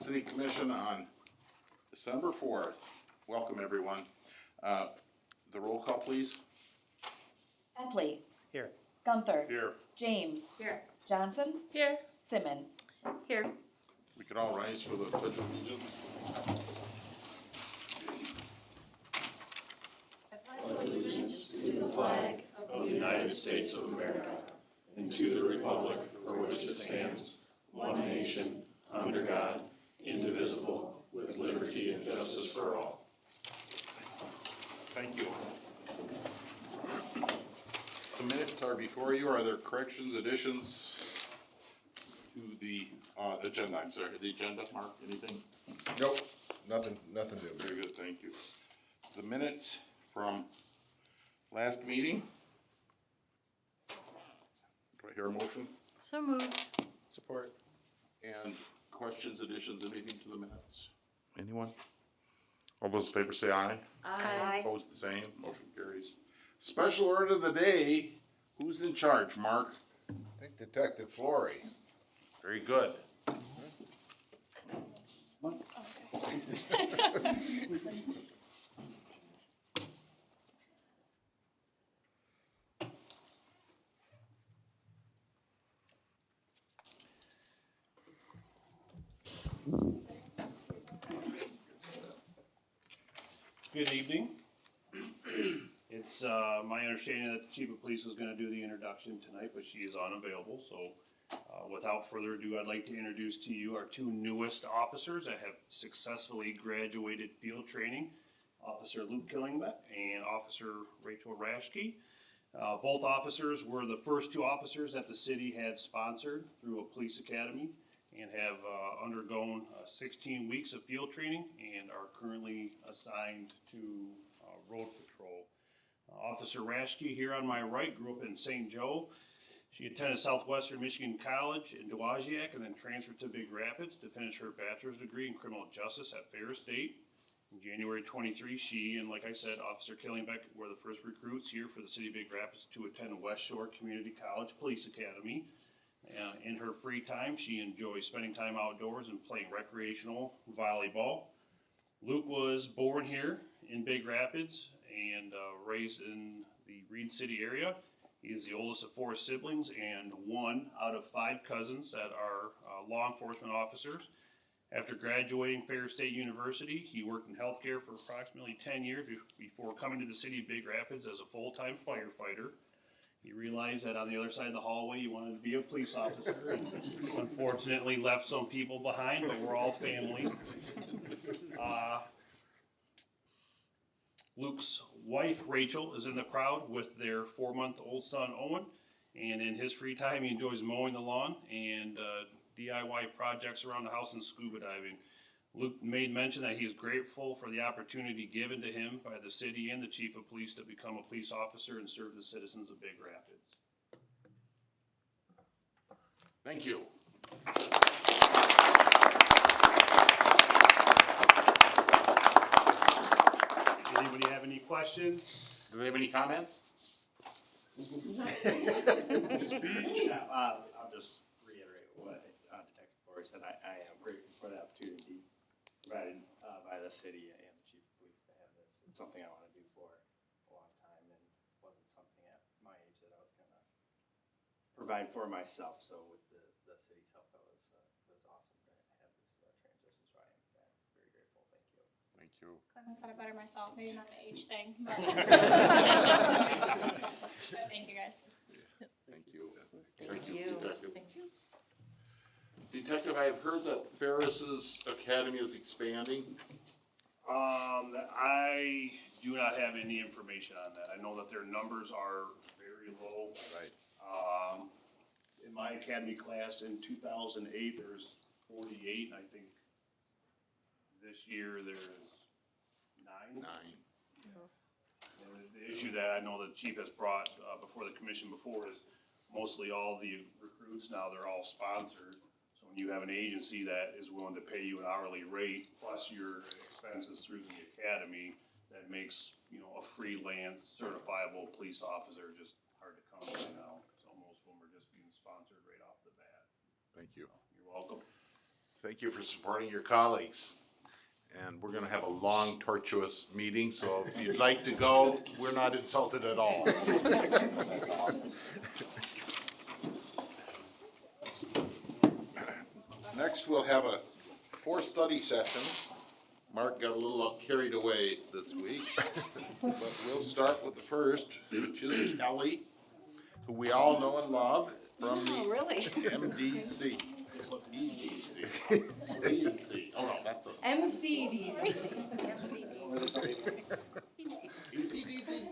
City Commission on December 4th. Welcome, everyone. The roll call, please. Epley. Here. Gunther. Here. James. Here. Johnson. Here. Simmon. Here. We could all rise for the pledge of allegiance. Of the United States of America, and to the republic for which it stands, one nation, under God, indivisible, with liberty and justice for all. Thank you. The minutes are before you. Are there corrections, additions to the agenda? I'm sorry, the agenda, Mark, anything? Nope, nothing new. Very good, thank you. The minutes from last meeting. Do I hear a motion? So moved. Support. And questions, additions, anything to the minutes? Anyone? All those in favor say aye. Aye. Opposed, the same. Motion carries. Special order of the day. Who's in charge, Mark? I think Detective Flory. Very good. Good evening. It's my understanding that the chief of police was gonna do the introduction tonight, but she is unavailable, so without further ado, I'd like to introduce to you our two newest officers that have successfully graduated field training. Officer Luke Killingbeck and Officer Rachel Raschke. Both officers were the first two officers that the city had sponsored through a police academy and have undergone 16 weeks of field training and are currently assigned to road patrol. Officer Raschke here on my right grew up in St. Joe. She attended Southwestern Michigan College in Dowagiac and then transferred to Big Rapids to finish her bachelor's degree in criminal justice at Ferris State. In January 23, she and, like I said, Officer Killingbeck were the first recruits here for the city of Big Rapids to attend West Shore Community College Police Academy. In her free time, she enjoys spending time outdoors and playing recreational volleyball. Luke was born here in Big Rapids and raised in the Reed City area. He is the oldest of four siblings and one out of five cousins that are law enforcement officers. After graduating Ferris State University, he worked in healthcare for approximately 10 years before coming to the city of Big Rapids as a full-time firefighter. He realized that on the other side of the hallway, he wanted to be a police officer, and unfortunately left some people behind, but we're all family. Luke's wife, Rachel, is in the crowd with their 4-month-old son, Owen, and in his free time, he enjoys mowing the lawn and DIY projects around the house and scuba diving. Luke made mention that he is grateful for the opportunity given to him by the city and the chief of police to become a police officer and serve the citizens of Big Rapids. Thank you. Anybody have any questions? Do they have any comments? I'll just reiterate what Detective Flory said. I am grateful for the opportunity provided by the city and the chief of police to have this. It's something I want to do for a long time and wasn't something at my age that I was going to provide for myself. So with the city's help, that was awesome to have this transition. So I am very grateful. Thank you. Thank you. Couldn't have said it better myself, maybe not the age thing, but. But thank you guys. Thank you. Thank you, Detective. Detective, I have heard that Ferris's Academy is expanding. I do not have any information on that. I know that their numbers are very low. Right. In my academy class in 2008, there's 48, and I think this year there's 9. And the issue that I know the chief has brought before the commission before is mostly all the recruits now, they're all sponsored. So when you have an agency that is willing to pay you an hourly rate plus your expenses through the academy, that makes, a freelance certifiable police officer just hard to come by now. So most of them are just being sponsored right off the bat. Thank you. You're welcome. Thank you for supporting your colleagues. And we're gonna have a long, tortuous meeting, so if you'd like to go, we're not insulted at all. Next, we'll have 4 study sessions. Mark got a little carried away this week. But we'll start with the first, which is Kelly, who we all know and love from Oh, the really? MDC. EDC. Oh, no, that's a MCDC. ECDC.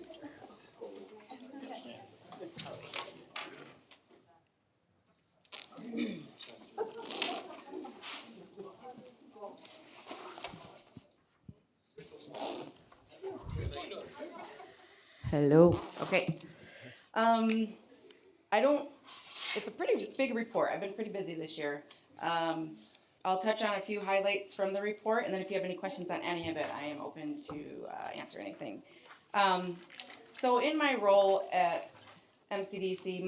Hello. Okay. It's a pretty big report. I've been pretty busy this year. I'll touch on a few highlights from the report, and then if you have any questions on any of it, I am open to answer anything. So in my role at MCDC,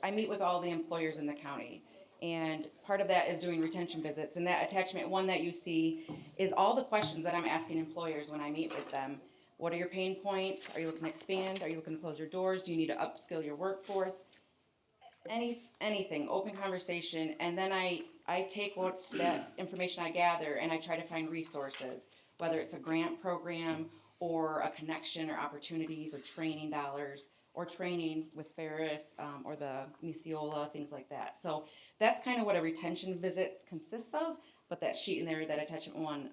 I meet with all the employers in the county. And part of that is doing retention visits. And that attachment 1 that you see is all the questions that I'm asking employers when I meet with them. What are your pain points? Are you looking to expand? Are you looking to close your doors? Do you need to upskill your workforce? Anything, open conversation. And then I take that information I gather and I try to find resources, whether it's a grant program or a connection or opportunities or training dollars or training with Ferris or the Misiola, things like that. So that's kind of what a retention visit consists of. But that sheet in there, that attachment 1,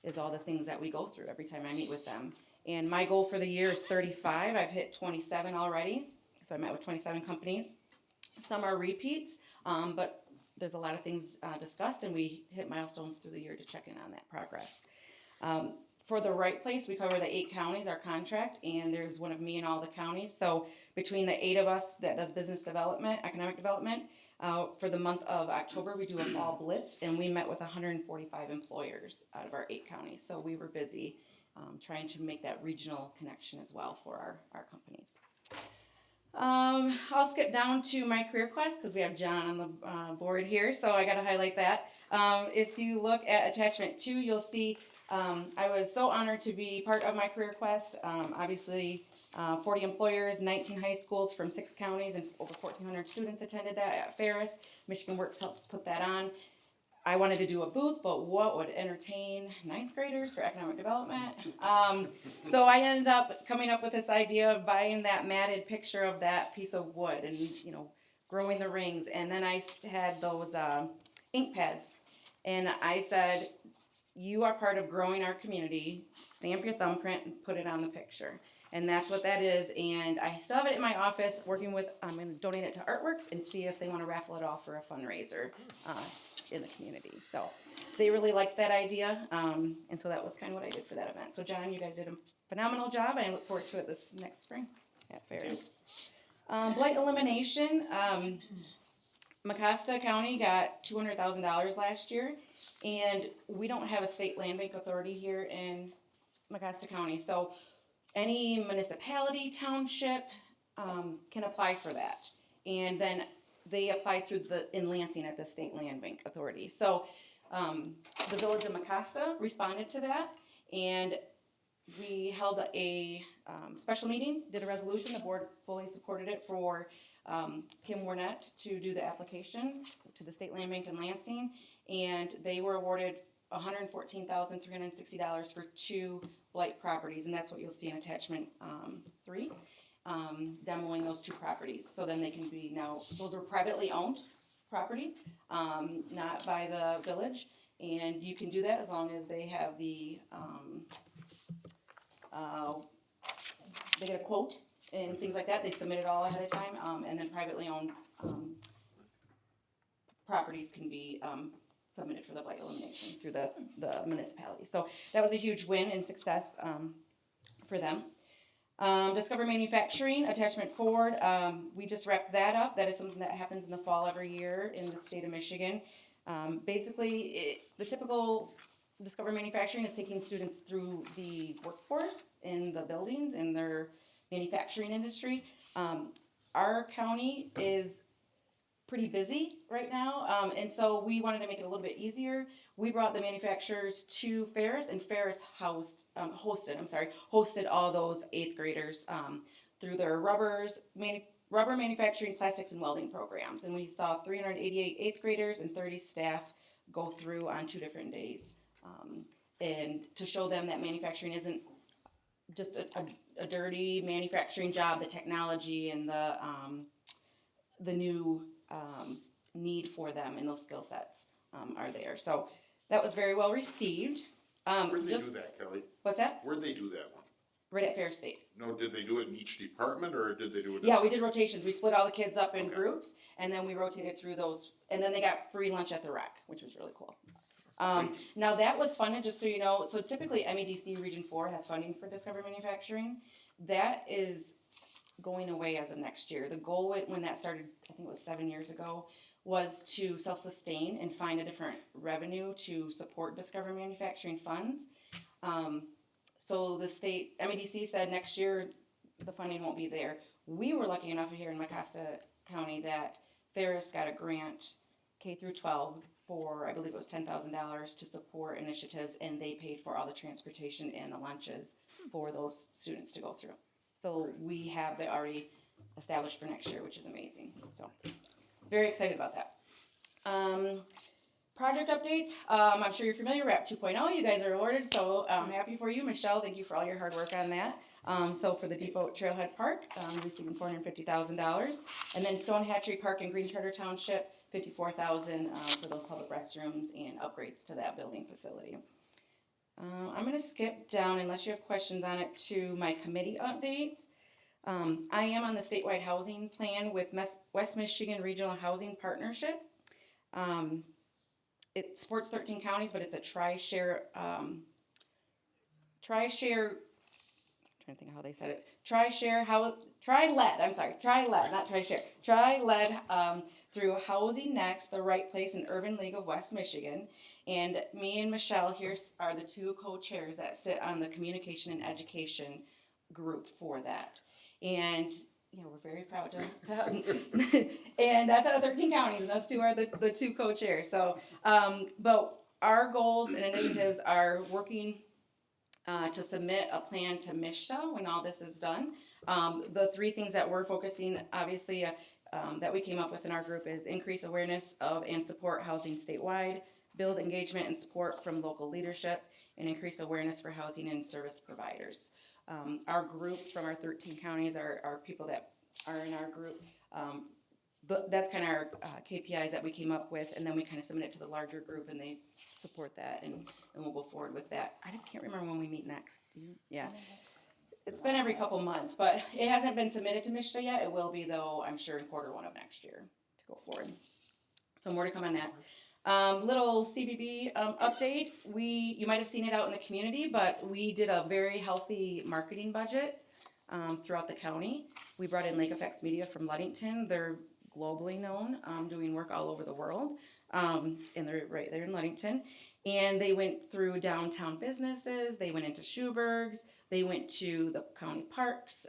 is all the things that we go through every time I meet with them. And my goal for the year is 35. I've hit 27 already. So I met with 27 companies. Some are repeats, but there's a lot of things discussed, and we hit milestones through the year to check in on that progress. For the Right Place, we cover the 8 counties, our contract, and there's one of me in all the counties. So between the 8 of us that does business development, economic development, for the month of October, we do a fall blitz, and we met with 145 employers out of our 8 counties. So we were busy trying to make that regional connection as well for our companies. I'll skip down to my career quest because we have John on the board here, so I got to highlight that. If you look at attachment 2, you'll see I was so honored to be part of my career quest. Obviously, 40 employers, 19 high schools from 6 counties, and over 1,400 students attended that at Ferris. Michigan Works helps put that on. I wanted to do a booth, but what would entertain 9th graders for economic development? So I ended up coming up with this idea of buying that matted picture of that piece of wood and, growing the rings. And then I had those ink pads. And I said, you are part of growing our community. Stamp your thumbprint and put it on the picture. And that's what that is. And I still have it in my office working with, I'm going to donate it to Artworks and see if they want to raffle it off for a fundraiser in the community. So they really liked that idea. And so that was kind of what I did for that event. So John, you guys did a phenomenal job. And I look forward to it this next spring at Ferris. Blight elimination. Mecosta County got $200,000 last year. And we don't have a state land bank authority here in Mecosta County. So any municipality, township can apply for that. And then they apply through in Lansing at the State Land Bank Authority. So the village of Mecosta responded to that, and we held a special meeting, did a resolution. The board fully supported it for Kim Warnett to do the application to the State Land Bank in Lansing, and they were awarded $114,360 for 2 blight properties, and that's what you'll see in attachment 3. Demoing those 2 properties, so then they can be now, those are privately owned properties, not by the village, and you can do that as long as they have the, they get a quote and things like that, they submit it all ahead of time, and then privately owned properties can be submitted for the blight elimination through the municipality. So that was a huge win and success for them. Discover Manufacturing, attachment 4, we just wrapped that up. That is something that happens in the fall every year in the state of Michigan. Basically, the typical Discover Manufacturing is taking students through the workforce in the buildings in their manufacturing industry. Our county is pretty busy right now, and so we wanted to make it a little bit easier. We brought the manufacturers to Ferris, and Ferris hosted all those eighth graders through their rubber manufacturing, plastics, and welding programs. And we saw 388 eighth graders and 30 staff go through on 2 different days, and to show them that manufacturing isn't just a dirty manufacturing job. The technology and the new need for them and those skill sets are there. So that was very well received. Where'd they do that, Kelly? What's that? Where'd they do that one? Right at Fair State. No, did they do it in each department, or did they do it? Yeah, we did rotations. We split all the kids up in Okay. groups, and then we rotated through those. And then they got free lunch at the rec, which was really cool. Now that was funded, just so you know. So typically MEDC Region 4 has funding for Discover Manufacturing. That is going away as of next year. The goal when that started, I think it was 7 years ago, was to self-sustain and find a different revenue to support Discover Manufacturing funds. So the state, MEDC said next year the funding won't be there. We were lucky enough here in Mecosta County that Ferris got a grant K through 12 for, I believe it was $10,000 to support initiatives, and they paid for all the transportation and the lunches for those students to go through. So we have it already established for next year, which is amazing. So very excited about that. Project updates. I'm sure you're familiar. RAP 2.0. You guys are awarded, so I'm happy for you, Michelle. Thank you for all your hard work on that. So for the Depot Trailhead Park, receiving $450,000, and then Stone Hatchery Park in Green Charter Township, $54,000 for those public restrooms and upgrades to that building facility. I'm going to skip down, unless you have questions on it, to my committee updates. I am on the statewide housing plan with West Michigan Regional Housing Partnership. It supports 13 counties, but it's a tri-share, I'm trying to think of how they said it. Tri-led, not tri-share. Tri-led through Housing Next, the Right Place, and Urban League of West Michigan. And me and Michelle here are the 2 co-chairs that sit on the communication and education group for that. And yeah, we're very proud to and that's out of 13 counties, and us 2 are the 2 co-chairs. So, but our goals and initiatives are working to submit a plan to MSHSA when all this is done. The 3 things that we're focusing, obviously, that we came up with in our group is increase awareness of and support housing statewide, build engagement and support from local leadership, and increase awareness for housing and service providers. Our group from our 13 counties are people that are in our group. That's kind of our KPIs that we came up with, and then we kind of submit it to the larger group, and they support that, and we'll go forward with that. I can't remember when we meet next. Do you? Yeah. It's been every couple months, but it hasn't been submitted to MSHSA yet. It will be, though, I'm sure, in Q1 of next year to go forward. So more to come on that. Little CVB update. You might have seen it out in the community, but we did a very healthy marketing budget throughout the county. We brought in Lake Effects Media from Ludington. They're globally known, doing work all over the world, and they're right there in Ludington. And they went through downtown businesses. They went into Schuberg's. They went to the county parks,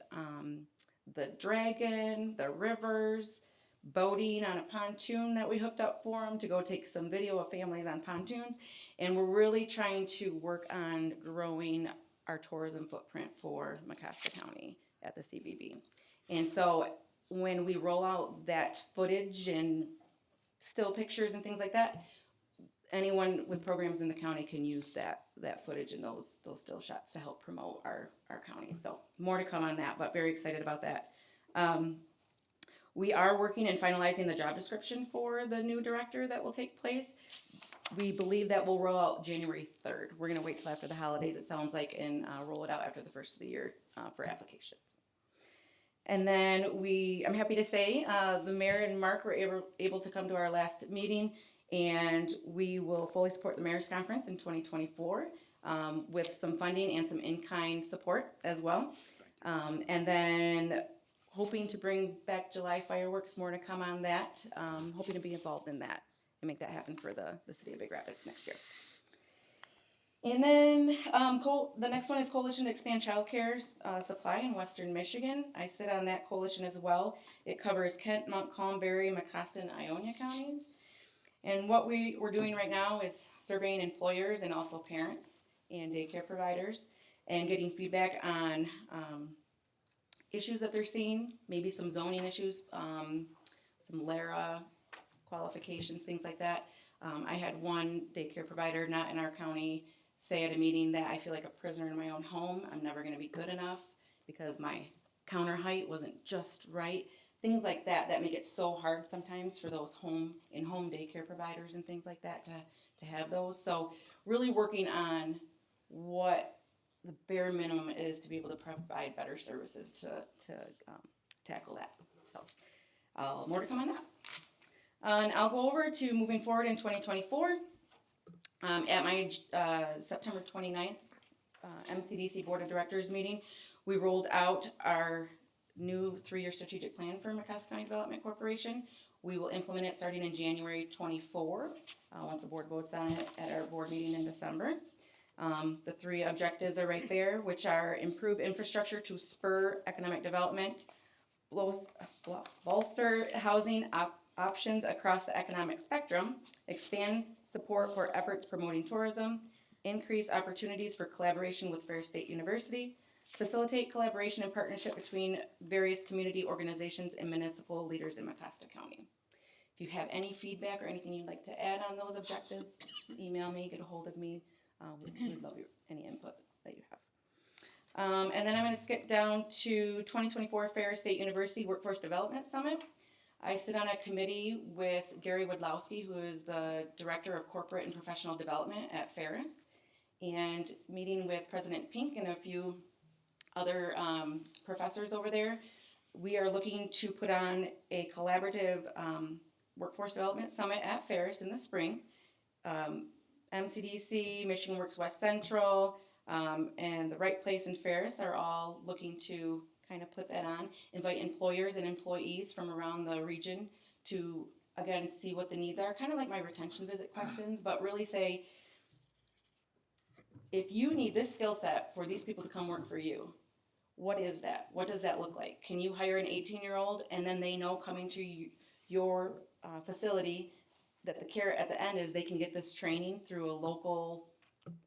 the Dragon, the rivers, boating on a pontoon that we hooked up for them to go take some video of families on pontoons. And we're really trying to work on growing our tourism footprint for Mecosta County at the CVB. And so when we roll out that footage and still pictures and things like that, anyone with programs in the county can use that footage and those still shots to help promote our county. So more to come on that, but very excited about that. We are working and finalizing the job description for the new director that will take place. We believe that will roll out January 3rd. We're going to wait till after the holidays, it sounds like, and roll it out after the first of the year for applications. And then I'm happy to say, the mayor and Mark were able to come to our last meeting, and we will fully support the mayor's conference in 2024 with some funding and some in-kind support as well. And then hoping to bring back July fireworks, more to come on that. Hoping to be involved in that and make that happen for the city of Big Rapids next year. And then the next one is Coalition to Expand Childcare's supply in Western Michigan. I sit on that coalition as well. It covers Kent, Montcalm, Berry, Mecosta, and Ionia counties. And what we're doing right now is surveying employers and also parents and daycare providers and getting feedback on issues that they're seeing, maybe some zoning issues, some LARA qualifications, things like that. I had one daycare provider, not in our county, say at a meeting that I feel like a prisoner in my own home. I'm never going to be good enough because my counter height wasn't just right. Things like that make it so hard sometimes for those home daycare providers and things like that to have those. So really working on what the bare minimum is to be able to provide better services to tackle that. So more to come on that. And I'll go over to moving forward in 2024. At my September 29th MCDC Board of Directors meeting, we rolled out our new 3-year strategic plan for Mecosta County Development Corporation. We will implement it starting in January 24, once the board votes on it at our board meeting in December. The 3 objectives are right there, which are improve infrastructure to spur economic development, bolster housing options across the economic spectrum, expand support for efforts promoting tourism, increase opportunities for collaboration with Ferris State University, facilitate collaboration and partnership between various community organizations and municipal leaders in Mecosta County. If you have any feedback or anything you'd like to add on those objectives, email me, get a hold of me. We'd love any input that you have. And then I'm going to skip down to 2024 Ferris State University Workforce Development Summit. I sit on a committee with Gary Wadlowski, who is the Director of Corporate and Professional Development at Ferris, and meeting with President Pink and a few other professors over there. We are looking to put on a collaborative workforce development summit at Ferris in the spring. MCDC, Michigan Works West Central, and the Right Place in Ferris are all looking to kind of put that on, invite employers and employees from around the region to, again, see what the needs are, kind of like my retention visit questions, but really say, if you need this skill set for these people to come work for you, what is that? What does that look like? Can you hire an 18-year-old and then they know coming to your facility that the care at the end is they can get this training through a local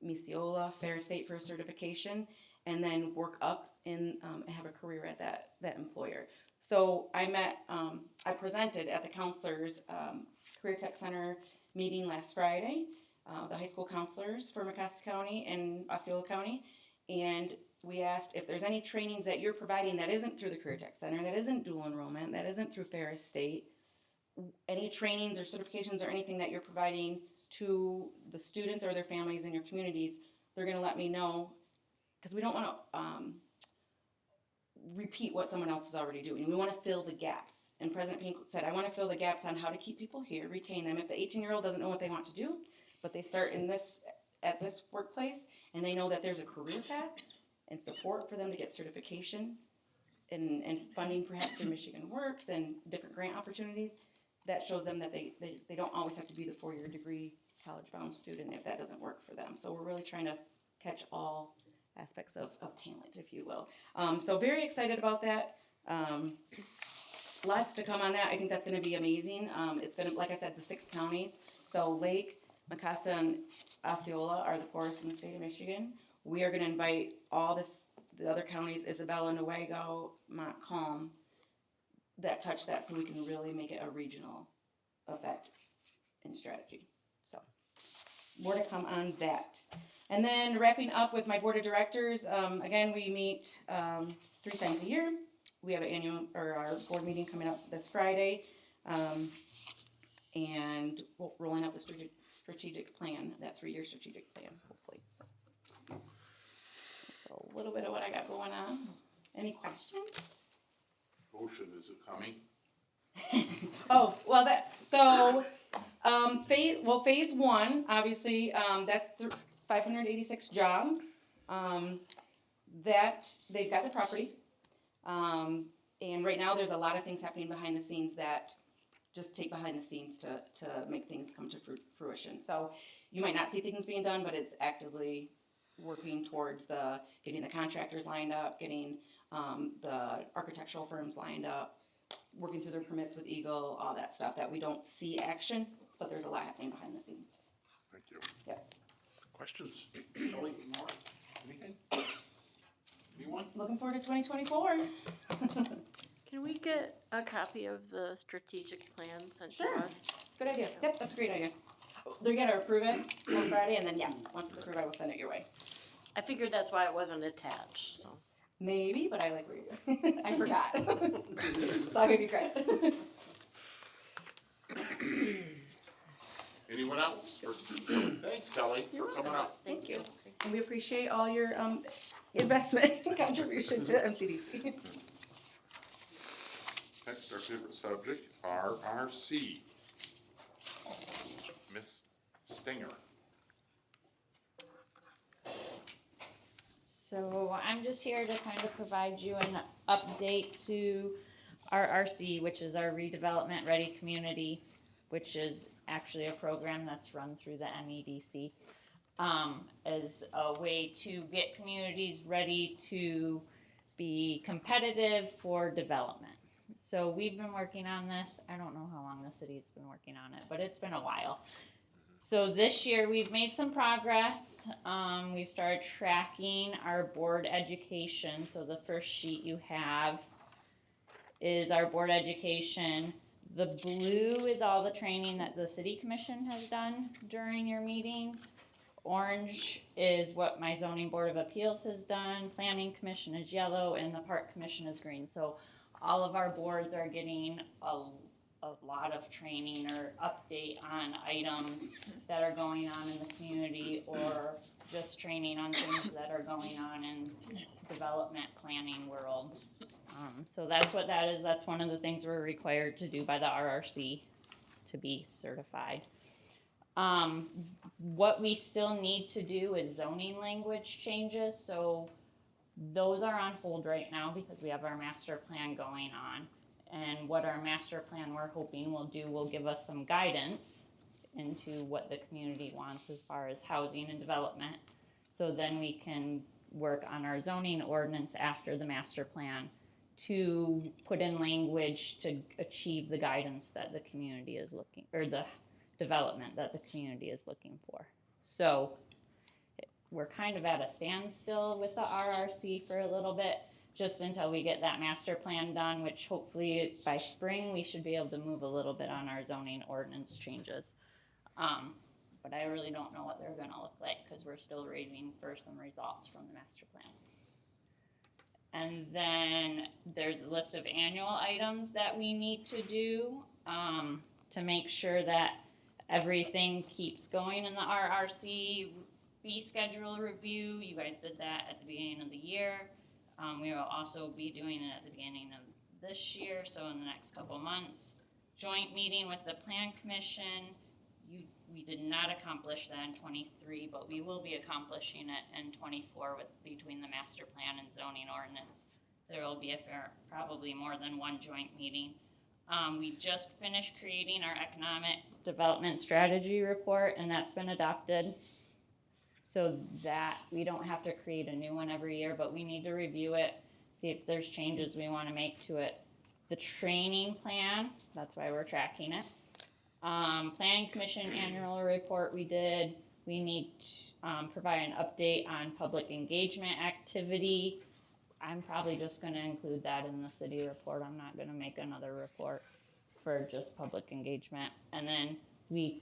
Misiola, Ferris State for a certification, and then work up and have a career at that employer. So I presented at the counselors Career Tech Center meeting last Friday, the high school counselors for Mecosta County and Osceola County, and we asked if there's any trainings that you're providing that isn't through the Career Tech Center, that isn't dual enrollment, that isn't through Ferris State, any trainings or certifications or anything that you're providing to the students or their families in your communities. They're going to let me know, because we don't want to repeat what someone else is already doing. We want to fill the gaps. And President Pink said, I want to fill the gaps on how to keep people here, retain them. If the 18-year-old doesn't know what they want to do, but they start at this workplace and they know that there's a career path and support for them to get certification and funding perhaps through Michigan Works and different grant opportunities, that shows them that they don't always have to be the 4-year degree college-bound student if that doesn't work for them. So we're really trying to catch all aspects of talent, if you will. So very excited about that. Lots to come on that. I think that's going to be amazing. It's going to, like I said, the 6 counties. So Lake, Mecosta, and Osceola are the poorest in the state of Michigan. We are going to invite the other counties, Isabella, Newaygo, Montcalm, that touch that, so we can really make it a regional effect and strategy. So more to come on that. And then wrapping up with my board of directors, again, we meet 3 times a year. We have our board meeting coming up this Friday, and we're rolling out the strategic plan, that 3-year strategic plan, hopefully. So a little bit of what I got going on. Any questions? Ocean, is it coming? Oh, well, phase 1, obviously, that's 586 jobs, that they've got the property. And right now there's a lot of things happening behind the scenes that just take behind the scenes to make things come to fruition. So you might not see things being done, but it's actively working towards getting the contractors lined up, getting the architectural firms lined up, working through their permits with Eagle, all that stuff that we don't see action, but there's a lot happening behind the scenes. Thank you. Yep. Questions? Kelly, Mark, anything? Anyone? Looking forward to 2024. Can we get a copy of the strategic plan sent to Sure. us? Good idea. Yep, that's a great idea. They're gonna approve it on Friday, and then yes, once it's approved, I will send it your way. I figured that's why it wasn't attached, so. Maybe, but I like reading. I forgot. So I'll give you credit. Anyone else? Thanks, Kelly. You're coming up. Thank you. And we appreciate all your investment and contribution to MCDC. Next, our favorite subject, RRC. Miss Stinger. So I'm just here to kind of provide you an update to RRC, which is our Redevelopment Ready Community, which is actually a program that's run through the MEDC, as a way to get communities ready to be competitive for development. So we've been working on this. I don't know how long the city's been working on it, but it's been a while. So this year we've made some progress. We've started tracking our board education. So the first sheet you have is our board education. The blue is all the training that the city commission has done during your meetings. Orange is what my zoning board of appeals has done. Planning commission is yellow and the park commission is green. So all of our boards are getting a lot of training or update on items that are going on in the community, or just training on things that are going on in development planning world. So that's what that is. That's one of the things we're required to do by the RRC to be certified. What we still need to do is zoning language changes. So those are on hold right now because we have our master plan going on. And what our master plan we're hoping will do will give us some guidance into what the community wants as far as housing and development. So then we can work on our zoning ordinance after the master plan to put in language to achieve the guidance that the community is looking, or the development that the community is looking for. So we're kind of at a standstill with the RRC for a little bit, just until we get that master plan done, which hopefully by spring we should be able to move a little bit on our zoning ordinance changes. But I really don't know what they're gonna look like because we're still waiting for some results from the master plan. And then there's a list of annual items that we need to do to make sure that everything keeps going in the RRC fee schedule review. You guys did that at the beginning of the year. We will also be doing it at the beginning of this year, so in the next couple months. Joint meeting with the Plan Commission. We did not accomplish that in 23, but we will be accomplishing it in 24 between the master plan and zoning ordinance. There will be probably more than one joint meeting. We just finished creating our economic development strategy report, and that's been adopted. So that we don't have to create a new one every year, but we need to review it, see if there's changes we want to make to it. The training plan, that's why we're tracking it. Planning Commission annual report we did. We need to provide an update on public engagement activity. I'm probably just going to include that in the city report. I'm not going to make another report for just public engagement. And then we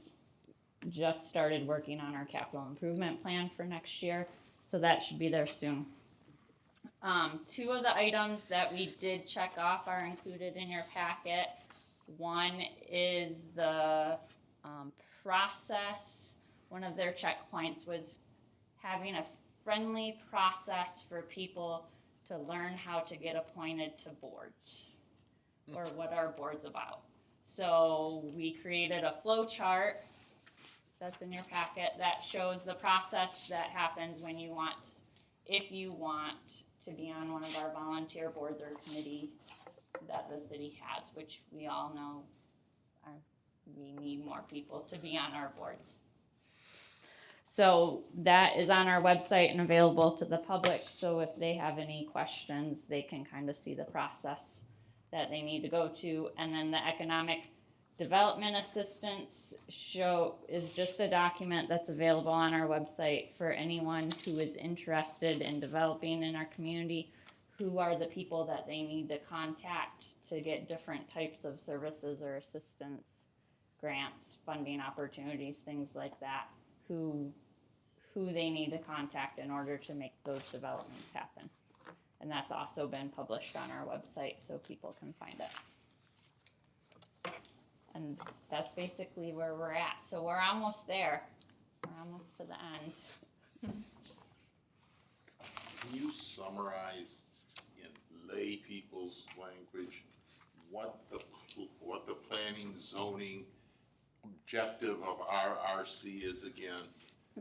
just started working on our capital improvement plan for next year, so that should be there soon. Two of the items that we did check off are included in your packet. One is the process. One of their checkpoints was having a friendly process for people to learn how to get appointed to boards, or what our board's about. So we created a flow chart that's in your packet that shows the process that happens when you want, if you want to be on one of our volunteer boards or committees that the city has, which we all know we need more people to be on our boards. So that is on our website and available to the public, so if they have any questions, they can kind of see the process that they need to go to. And then the economic development assistance is just a document that's available on our website for anyone who is interested in developing in our community. Who are the people that they need to contact to get different types of services or assistance, grants, funding opportunities, things like that, who they need to contact in order to make those developments happen. And that's also been published on our website so people can find it. And that's basically where we're at. So we're almost there. We're almost to the end. Can you summarize in lay people's language what the planning zoning objective of RRC is again?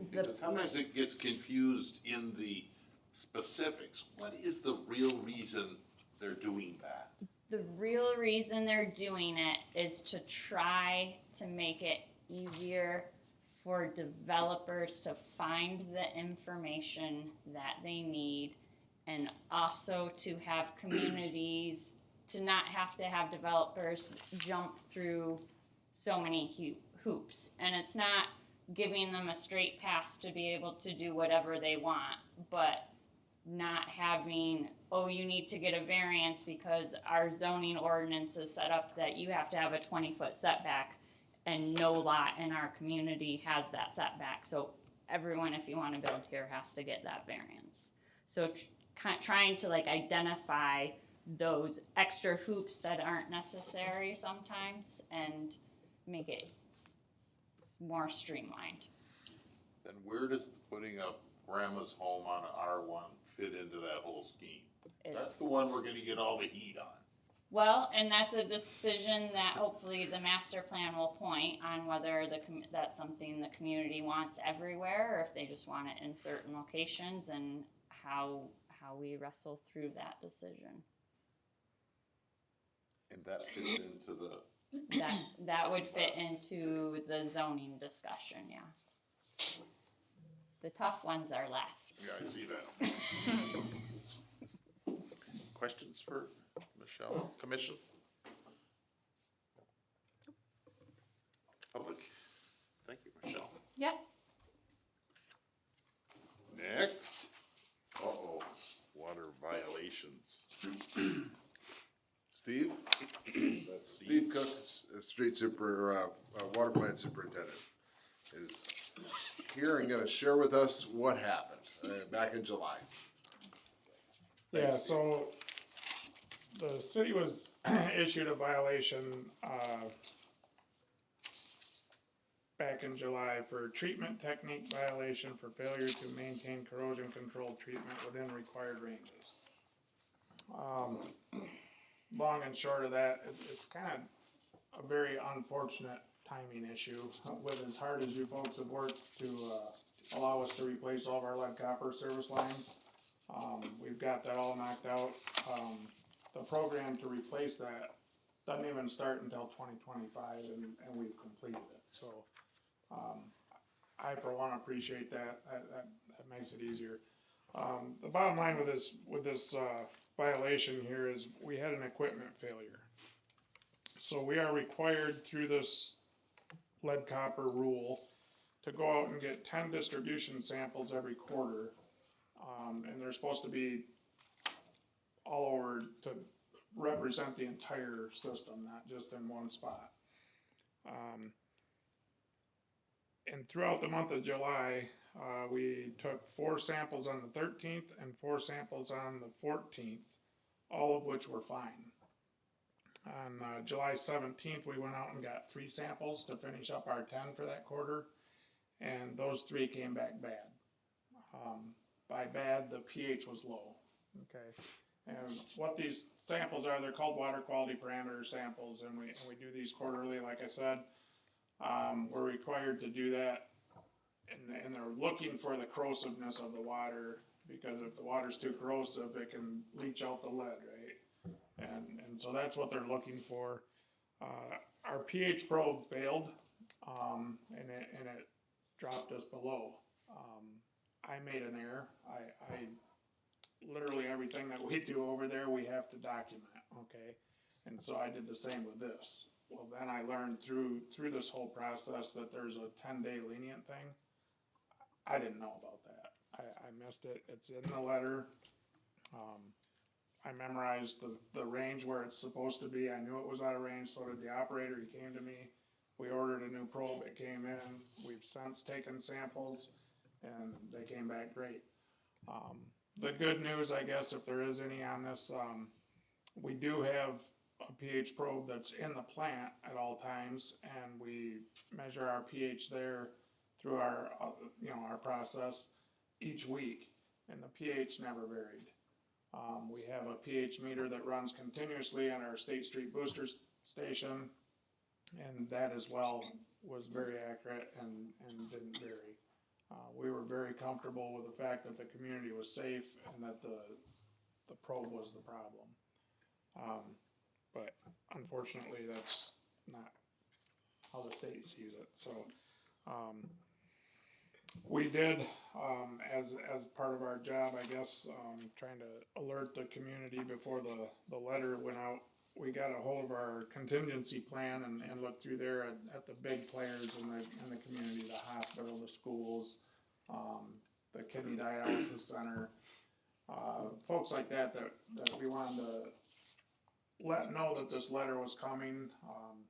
Because sometimes it gets confused in the specifics. What is the real reason they're doing that? The real reason they're doing it is to try to make it easier for developers to find the information that they need, and also to have communities, to not have to have developers jump through so many hoops. And it's not giving them a straight pass to be able to do whatever they want, but not having, oh, you need to get a variance because our zoning ordinance is set up that you have to have a 20-foot setback, and no lot in our community has that setback. So everyone, if you want to build here, has to get that variance. So trying to like identify those extra hoops that aren't necessary sometimes and make it more streamlined. And where does putting up grandma's home on an R1 fit into that whole scheme? That's the one we're gonna get all the heat on. Well, and that's a decision that hopefully the master plan will point on whether that's something the community wants everywhere, or if they just want it in certain locations, and how we wrestle through that decision. And that fits into the, That would fit into the zoning discussion, yeah. The tough ones are left. yeah, I see that. Questions for Michelle, commission? Public? Thank you, Michelle. Yep. Next. Uh-oh, water violations. Steve? That's Steve Cook, street super, water plant superintendent, is here and gonna share with us what happened, back in July. Yeah, so the city was issued a violation, back in July for treatment technique violation for failure to maintain corrosion control treatment within required ranges. Long and short of that, it's kind of a very unfortunate timing issue. With as hard as you folks have worked to allow us to replace all of our lead copper service lines, we've got that all knocked out. The program to replace that doesn't even start until 2025, and we've completed it. So I, for one, appreciate that. That makes it easier. The bottom line with this violation here is we had an equipment failure. So we are required through this lead copper rule to go out and get 10 distribution samples every quarter. And they're supposed to be all over to represent the entire system, not just in one spot. And throughout the month of July, we took 4 samples on the 13th and 4 samples on the 14th, all of which were fine. On July 17th, we went out and got 3 samples to finish up our 10 for that quarter, and those 3 came back bad. By bad, the pH was low. Okay, and what these samples are, they're called water quality parameter samples, and we do these quarterly, like I said. We're required to do that, and they're looking for the corrosiveness of the water, because if the water's too corrosive, it can leach out the lead, right? And so that's what they're looking for. Our pH probe failed, and it dropped us below. I made an error. I literally everything that we do over there, we have to document, okay? And so I did the same with this. Well, then I learned through this whole process that there's a 10-day lenient thing. I didn't know about that. I missed it. It's in the letter. I memorized the range where it's supposed to be. I knew it was out of range, so did the operator. He came to me. We ordered a new probe. It came in. We've since taken samples, and they came back great. The good news, I guess, if there is any on this, we do have a pH probe that's in the plant at all times, and we measure our pH there through our, our process each week, and the pH never varied. We have a pH meter that runs continuously on our State Street booster station, and that as well was very accurate and didn't vary. We were very comfortable with the fact that the community was safe and that the probe was the problem. But unfortunately, that's not how the state sees it. So we did, as part of our job, I guess, trying to alert the community before the letter went out. We got a hold of our contingency plan and looked through there at the big players in the community, the hospital, the schools, the kidney dialysis center, folks like that we wanted to let know that this letter was coming.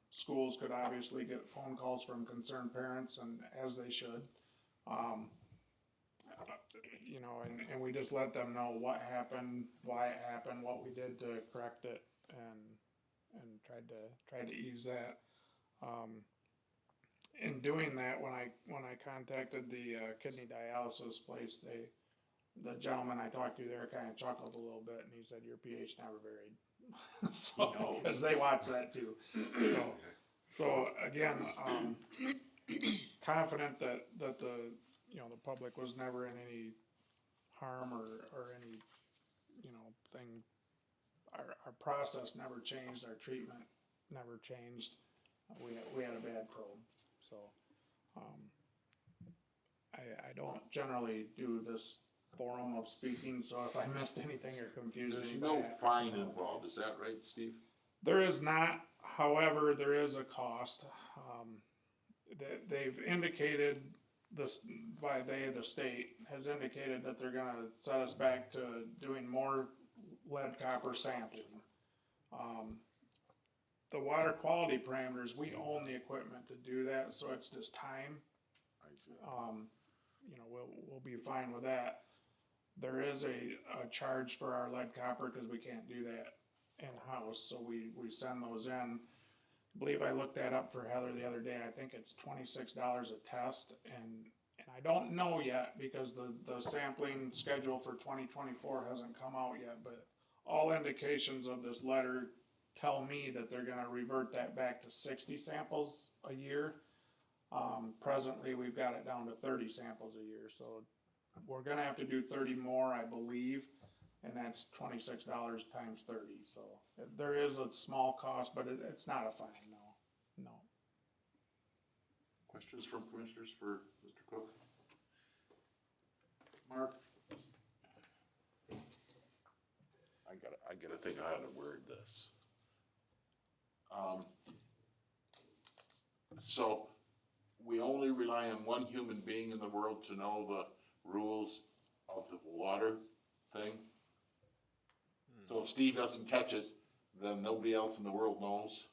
Schools could obviously get phone calls from concerned parents, and as they should. And we just let them know what happened, why it happened, what we did to correct it, and tried to ease that. In doing that, when I contacted the kidney dialysis place, the gentleman I talked to there kind of chuckled a little bit, and he said, "Your pH never varied." So, because they watch that too. So again, confident that the public was never in any harm or any thing. Our process never changed. Our treatment never changed. We had a bad probe. So I don't generally do this forum of speaking. So if I missed anything or confused There's anybody, no fine involved, is that right, Steve? there is not. However, there is a cost. They've indicated this by the state has indicated that they're going to set us back to doing more lead copper sampling. The water quality parameters, we own the equipment to do that, so it's just time. I see. We'll be fine with that. There is a charge for our lead copper because we can't do that in-house, so we send those in. I believe I looked that up for Heather the other day. I think it's $26 a test, and I don't know yet because the sampling schedule for 2024 hasn't come out yet, but all indications of this letter tell me that they're gonna revert that back to 60 samples a year. Presently, we've got it down to 30 samples a year, so we're gonna have to do 30 more, I believe, and that's $26 times 30, so there is a small cost, but it's not a fine, no. Questions from commissioners for Mr. Cook? Mark? I gotta think of how to word this. So we only rely on one human being in the world to know the rules of the water thing? So if Steve doesn't catch it, then nobody else in the world knows?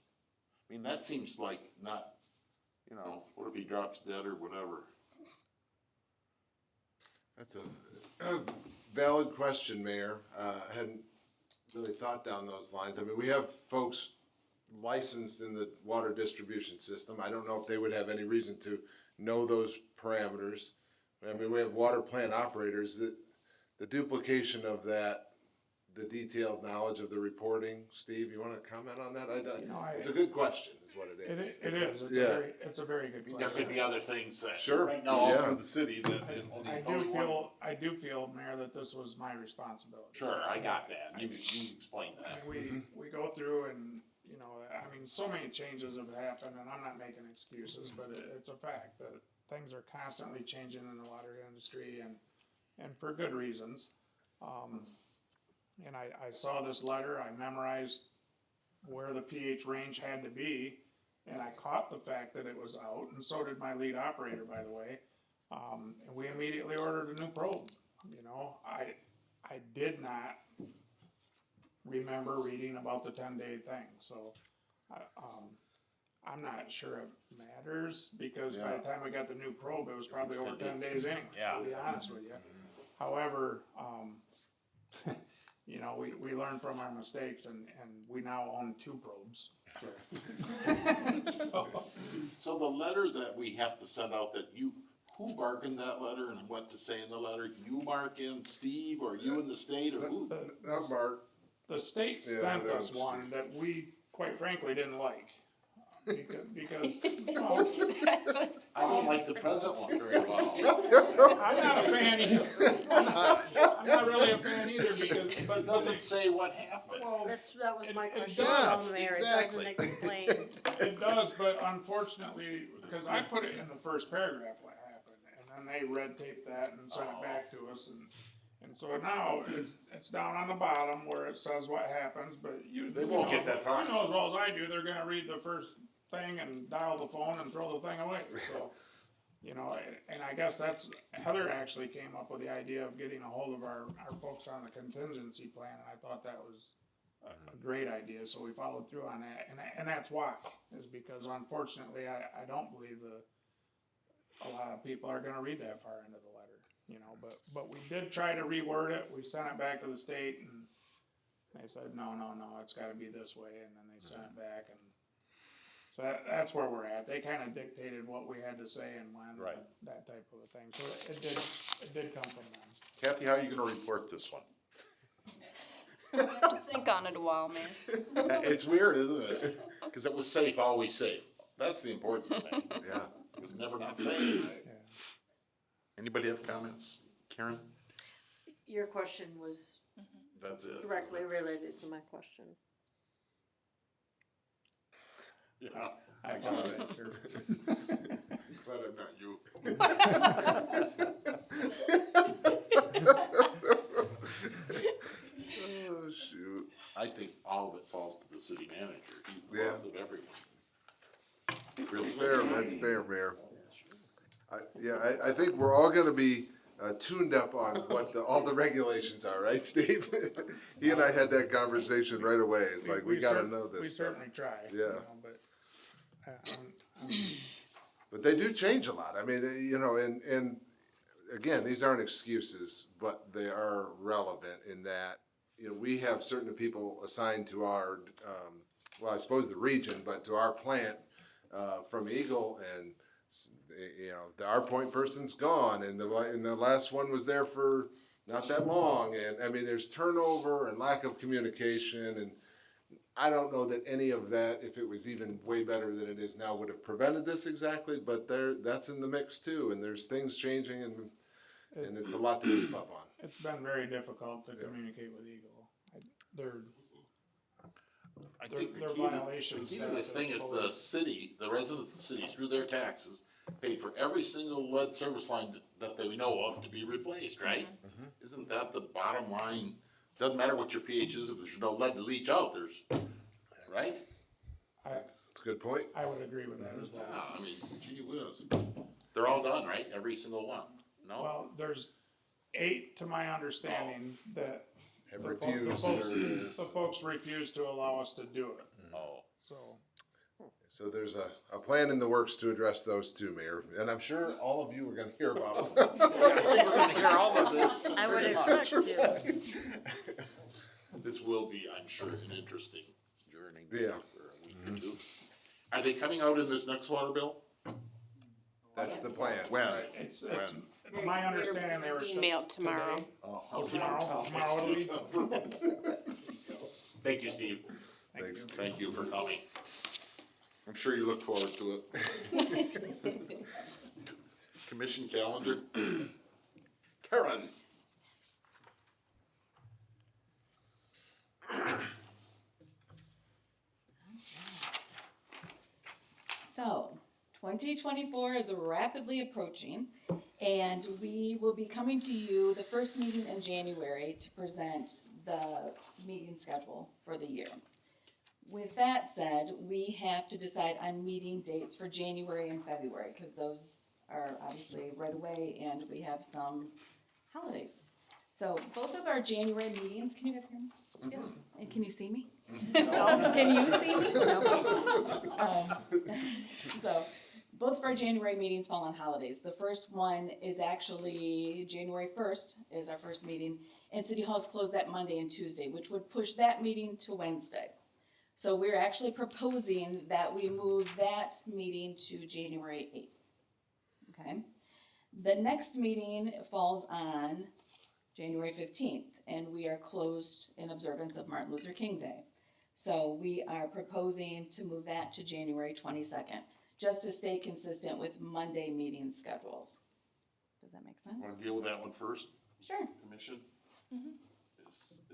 I mean, that seems like not, what if he drops dead or whatever? That's a valid question, Mayor. I hadn't really thought down those lines. I mean, we have folks licensed in the water distribution system. I don't know if they would have any reason to know those parameters. I mean, we have water plant operators. The duplication of that, the detailed knowledge of the reporting. Steve, you want to comment on that? It's a good question, is what it is. It is. It's a very good question. There could be other things that Sure, right now all yeah. through the city that I do feel, Mayor, that this was my responsibility. Sure, I got that. You explained that. We go through and, you know, I mean, so many changes have happened, and I'm not making excuses, but it's a fact that things are constantly changing in the water industry, and for good reasons. And I saw this letter, I memorized where the pH range had to be, and I caught the fact that it was out, and so did my lead operator, by the way. And we immediately ordered a new probe. You know, I did not remember reading about the 10-day thing, so I'm not sure it matters, because by the time we got the new probe, it was probably over 10 days anyway, to be honest with you. However, you know, we learn from our mistakes, and we now own 2 probes. So the letter that we have to send out, who bargained that letter and what to say in the letter? You mark in, Steve, or you in the state, or who? Not Mark. The state Yeah, sent there us was- one that we, quite frankly, didn't like. Because, well, I don't like the present one very well. I'm not a fan either. I'm not really a fan either, because, but It doesn't say what happened. well, That was my It question, does, Mayor, it exactly. doesn't explain. it does, but unfortunately, because I put it in the first paragraph what happened, and then they red taped that and sent it back to us, and so now it's down on the bottom where it says what happens, but They won't get that far. You know as well as I do, they're gonna read the first thing and dial the phone and throw the thing away, so. You know, and I guess that's, Heather actually came up with the idea of getting a hold of our folks on the contingency plan, and I thought that was a great idea, so we followed through on that, and that's why, is because unfortunately, I don't believe a lot of people are gonna read that far into the letter, you know, but we did try to reword it, we sent it back to the state, and they said, no, it's gotta be this way, and then they sent it back, and so that's where we're at. They kind of dictated what we had to say and when, Right. that type of a thing. So it did come from them. Kathy, how are you gonna report this one? Think on it a while, man. It's weird, isn't it? Cause it was safe, always safe. That's the important thing. Yeah. It was never not safe. Yeah. Anybody have comments? Karen? Your question was That's it. directly related to my question. Yeah. I apologize, sir. Glad I'm not you. Oh, shoot. I think all of it falls to the city manager. He's the Yeah. boss of everyone. That's fair, Mayor. I think we're all gonna be tuned up on what all the regulations are, right, Steve? He and I had that conversation right away. It's like, we gotta know We this stuff. certainly try. Yeah. You know, but But they do change a lot. I mean, you know, and again, these aren't excuses, but they are relevant in that, you know, we have certain people assigned to our, well, I suppose the region, but to our plant, from Eagle, and, you know, our point person's gone, and the last one was there for not that long, and, I mean, there's turnover and lack of communication, and I don't know that any of that, if it was even way better than it is now, would have prevented this exactly, but that's in the mix too, and there's things changing, and it's a lot to keep up on. it's been very difficult to communicate with Eagle. I Their- think the their key to, violations the key to this status thing is is fully- the city, the residents of the city, through their taxes, paid for every single lead service line that they know of to be replaced, right? Isn't that the bottom line? Doesn't matter what your pH is, if there's no lead to leach out, right? That's a good point. I would agree with that as well. Yeah, I mean, gee whiz. They're all done, right? Every single one? No? Well, there's 8 to my understanding that Have the refused the folks refused to allow us to do it, Oh. so. So there's a plan in the works to address those too, Mayor, and I'm sure all of you are gonna hear about them. I think we're gonna hear all of this. I would expect to. This will be, I'm sure, an interesting journey. Yeah. For a week or two. Are they coming out in this next water bill? That's the plan. When? It's, my understanding they were. Emailed tomorrow. today. Oh, Tomorrow it'll be. Thank you, Steve. Thanks. Thank you for coming. I'm sure you look forward to it. Commission calendar. Karen. 2024 is rapidly approaching, and we will be coming to you the first meeting in January to present the meeting schedule for the year. With that said, we have to decide on meeting dates for January and February, because those are obviously right away, and we have some holidays. So both of our January meetings, can you guys hear me? Yes. And can you see me? No. Can you see me? No. So both of our January meetings fall on holidays. The first one is actually January 1st is our first meeting, and City Hall's closed that Monday and Tuesday, which would push that meeting to Wednesday. So we're actually proposing that we move that meeting to January 8th. Okay? The next meeting falls on January 15th, and we are closed in observance of Martin Luther King Day. So we are proposing to move that to January 22nd, just to stay consistent with Monday meeting schedules. Does that make sense? Want to deal with that one first, Sure. Commission?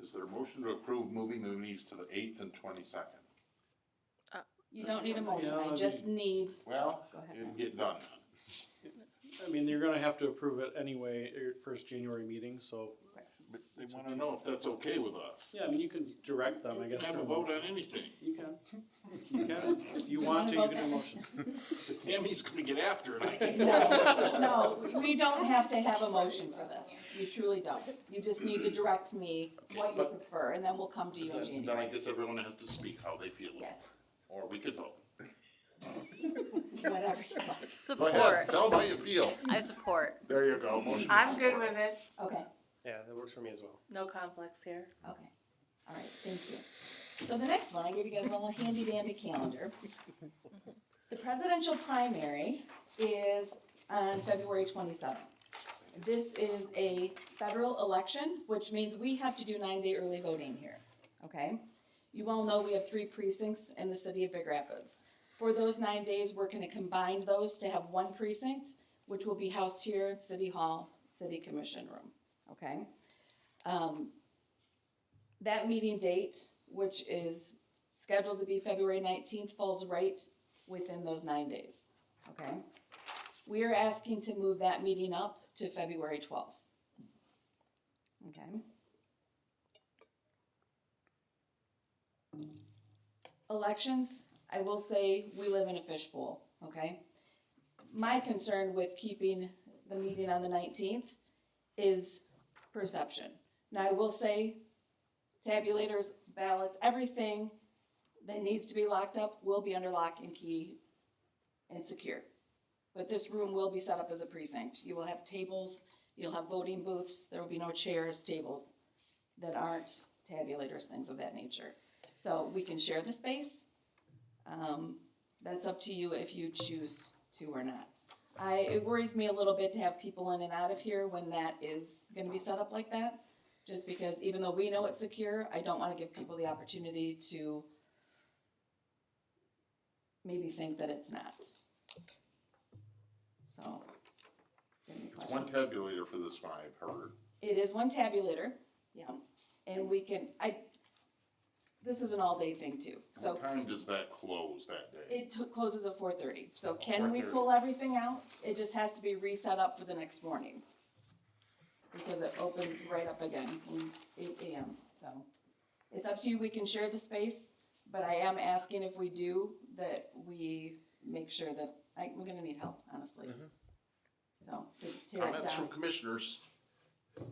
Is there a motion to approve moving the meetings to the 8th and 22nd? You don't need a motion, I just need, Well, Go ahead. it'll get done. I mean, you're gonna have to approve it anyway, your first January meeting, so, But they want to know if that's okay with us. yeah, I mean, you can direct them, I guess. Have a vote on anything. You can. You can. If you want to, you can do a motion. Tammy's gonna get after it, I can. no, we don't have to have a motion for this. You truly don't. You just need to direct me what you prefer, and then we'll come to you in Then I January. guess everyone has to speak how they feel. Yes, Or we could vote. whatever you want. Go ahead, Support. tell them how you feel. I support. There you go, motion. I'm good with it. Okay, Yeah, that works for me as well. No conflicts here. okay. All right, thank you. So the next one, I gave you guys a little handy dandy calendar. The presidential primary is on February 27th. This is a federal election, which means we have to do 9-day early voting here, okay? You all know we have 3 precincts in the city of Big Rapids. For those 9 days, we're gonna combine those to have 1 precinct, which will be housed here at City Hall, City Commission Room, okay? That meeting date, which is scheduled to be February 19th, falls right within those 9 days, okay? We are asking to move that meeting up to February 12th. Okay? Elections, I will say, we live in a fishbowl, okay? My concern with keeping the meeting on the 19th is perception. Now, I will say, tabulators, ballots, everything that needs to be locked up will be under lock and key and secure. But this room will be set up as a precinct. You will have tables, you'll have voting booths, there will be no chairs, tables that aren't tabulators, things of that nature. So we can share the space. That's up to you if you choose to or not. It worries me a little bit to have people in and out of here when that is gonna be set up like that. Just because even though we know it's secure, I don't wanna give people the opportunity to maybe think that it's not. So, any One questions? tabulator for this one, I've heard. It is 1 tabulator, yeah, and we can, this is an all-day thing too, so What time does that close that day? it closes at 4:30. So can we 4:30. pull everything out? It just has to be reset up for the next morning. Because it opens right up again from 8 AM, so. It's up to you, we can share the space, but I am asking if we do, that we make sure that, we're gonna need help, honestly. So, to tear it Comments from down. commissioners?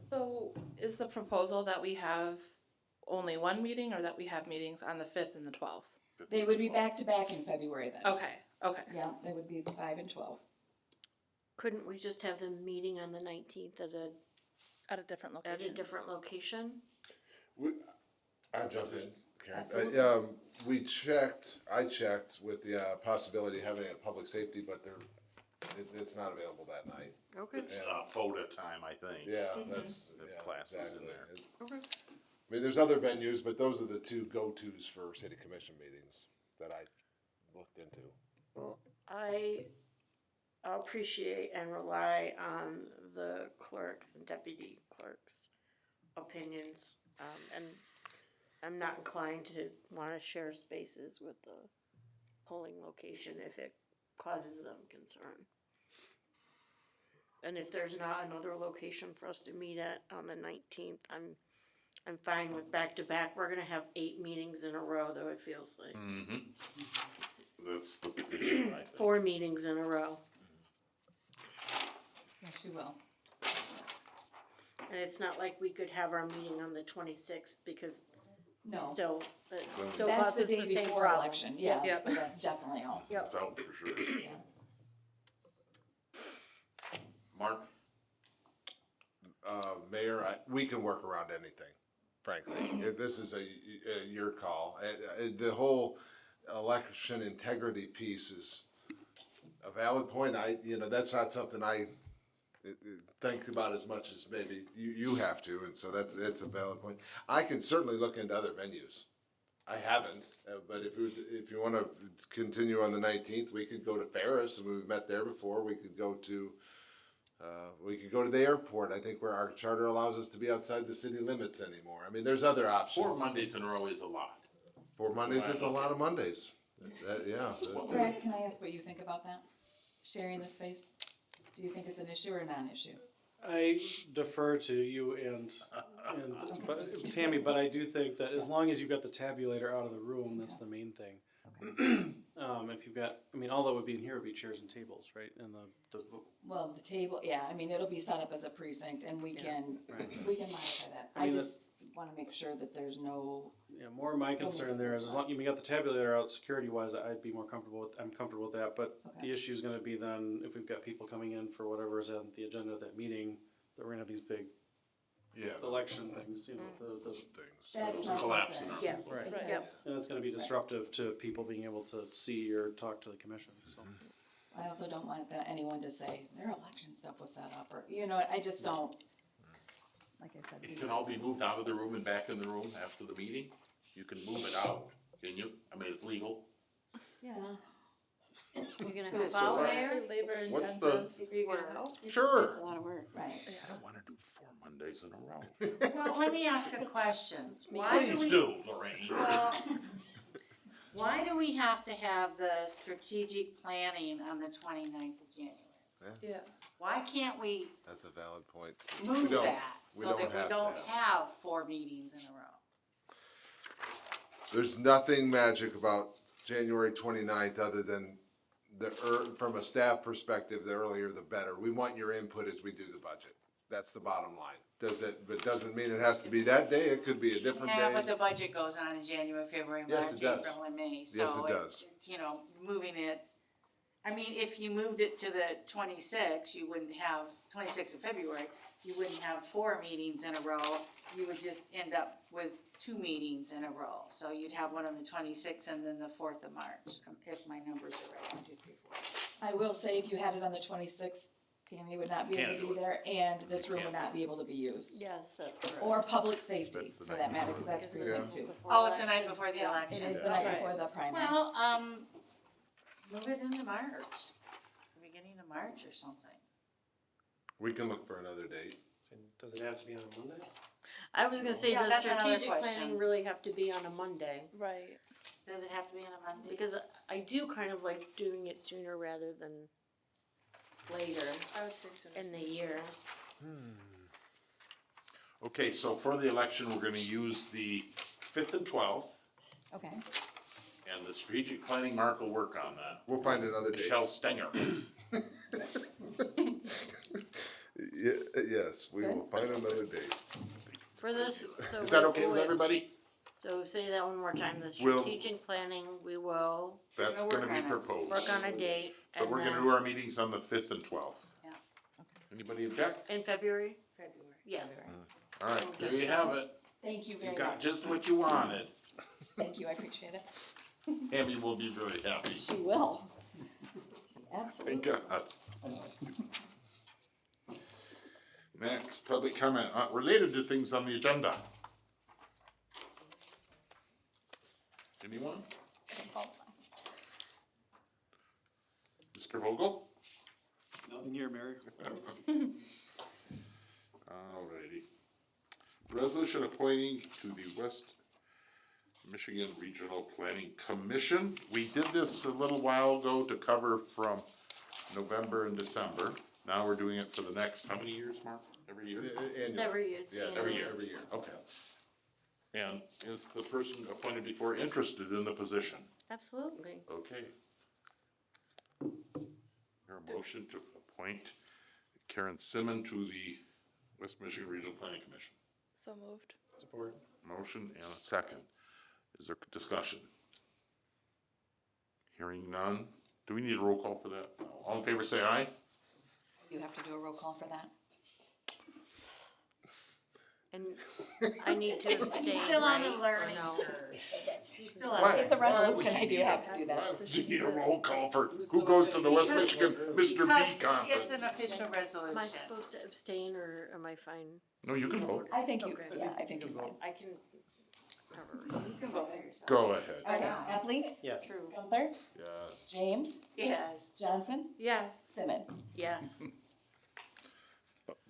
So is the proposal that we have only one meeting or that we have meetings on the 5th and the 12th? They would be back to back in February then. Okay, okay. Yeah, they would be 5 and 12. Couldn't we just have them meeting on the 19th At a different at a location. different location? I'll jump in, Karen. Absolutely. I checked with the possibility of having it at public safety, but it's not available that night. Okay. It's FODA time, I think. Yeah, that's, The yeah, classes in exactly. there. Okay. I mean, there's other venues, but those are the 2 go-tos for city commission meetings that I looked into. Well, I appreciate and rely on the clerks and deputy clerks' opinions, and I'm not inclined to wanna share spaces with the polling location if it causes them concern. And if there's not another location for us to meet at on the 19th, I'm fine with back-to-back. We're gonna have 8 meetings in a row, though, it feels like. Mm-hmm. That's the issue, I think. 4 meetings in a row. Yes, you will. And it's not like we could have our meeting on the 26th because No, still, it still that's the causes day the same before problem. election, yeah, Yep. so that's definitely out. Yep. It's out for sure. Yeah. Mark? Mayor, we can work around anything, frankly. This is your call. The whole election integrity piece is a valid point. That's not something I think about as much as maybe you have to, and so it's a valid point. I can certainly look into other venues. I haven't, but if you wanna continue on the 19th, we could go to Ferris, and we've met there before. We could go to the airport, I think, where our charter allows us to be outside the city limits anymore. I mean, there's other options. 4 Mondays in a row is a lot. 4 Mondays is a lot of Mondays. Yeah. Brad, can I ask what you think about that? Sharing the space? Do you think it's an issue or a non-issue? I defer to you and Tammy, but I do think that as long as you've got the tabulator out of the room, that's the main thing. If you've got, all that would be in here would be chairs and tables, right? And Well, the table, yeah, it'll be set up as a precinct and we can modify that. I I mean, just wanna make sure that there's no, more of my concern there is as long as you got the tabulator out security wise, I'm comfortable with that, but Okay. the issue is gonna be then if we've got people coming in for whatever is on the agenda of that meeting, that we're gonna have these big election things, that's not Collapsing. concern. Yes. Right. Yep. And it's gonna be disruptive to people being able to see or talk to the commission, so. I also don't want anyone to say, their election stuff was set up, or, I just don't. Like I said. It can all be moved out of the room and back in the room after the meeting? You can move it out, can you? It's legal. Yeah. You're gonna help out, Mayor? Labor What's intensive. Are you gonna help? Sure. It's a lot of work, right. I don't wanna do 4 Mondays in a row. Well, let me ask a question. Why do Please we, do, Lorraine. well, why do we have to have the strategic planning on the 29th of January? Yeah. Why can't we That's a valid point. move don't- that we so don't that we have to don't have- have 4 meetings in a row? There's nothing magic about January 29th other than from a staff perspective, the earlier the better. We want your input as we do the budget. That's the bottom line. But doesn't mean it has to be that day. It could be a different Yeah, day. but the budget goes on in January, February, Yes, March, it does. April, and May, so Yes, it does. it's, moving it. If you moved it to the 26th, you wouldn't have, 26th of February, you wouldn't have 4 meetings in a row. You would just end up with 2 meetings in a row. So you'd have one on the 26th and then the 4th of March, if my numbers are right, 1, 2, 3, 4. I will say, if you had it on the 26th, Tammy would not be able to be there, and this room would not be able to be used. Yes, that's correct. Or public safety, That's the for that matter, cause that's Because precinct it's 2. before Oh, it's the election. night before the It election. is the night Right. before the primary. Well, move it into March, beginning of March or something. We can look for another date. Does it have to be on a Monday? I was gonna say, Yeah, does that's another strategic question. planning really have to be on a Monday? Right. Does it have to be on a Monday? Because I do kind of like doing it sooner rather than later I would say sooner. in the year. Okay, so for the election, we're gonna use the 5th and 12th, Okay. and the strategic planning, Mark will work on that. We'll find another date. Michelle Stenger. Yes, we will find another date. For this, so. Is that we'll okay do with it- everybody? So say that one more time, the We'll- strategic planning, we will That's We're gonna gonna be work on it. proposed. work on a date. But and we're gonna then- do our meetings on the 5th and 12th. Yeah. Anybody object? In February? February. Yes. All right, there you have it. Thank you You very got much. just what you wanted. Thank you, I appreciate it. Tammy will be very happy. She will. Absolutely. Thank God. Next, public comment, related to things on the agenda. Anyone? Mr. Vogel? Nothing here, Mary. Alrighty. Resolution appointing to the West Michigan Regional Planning Commission. We did this a little while ago to cover from November and December. Now we're doing it for the next, how many years, Mark? Every year? Every year, it's Yeah, annual. Every year, okay. And is the person appointed before interested in the position? Absolutely. Okay. Your motion to appoint Karen Simmon to the West Michigan Regional Planning Commission. So moved. Support. Motion and a second. Is there discussion? Hearing none. Do we need a roll call for that? No. All in favor, say aye. You have to do a roll call for that. And I need to abstain, Still on a right? Or learning no? curve. He's still Why? on. It's a resolution, I do have to do Why that. would you need a roll call for, who goes to the West Michigan Mr. B Because it's conference? an official Am I resolution. supposed to abstain or am I fine? No, you can vote. I think you, Okay. yeah, I think you're fine. I can cover. You can vote for yourself. Go ahead. Okay, Epley? Yes. True. Gunther? Yes. James? Yes. Johnson? Yes. Simmon? Yes,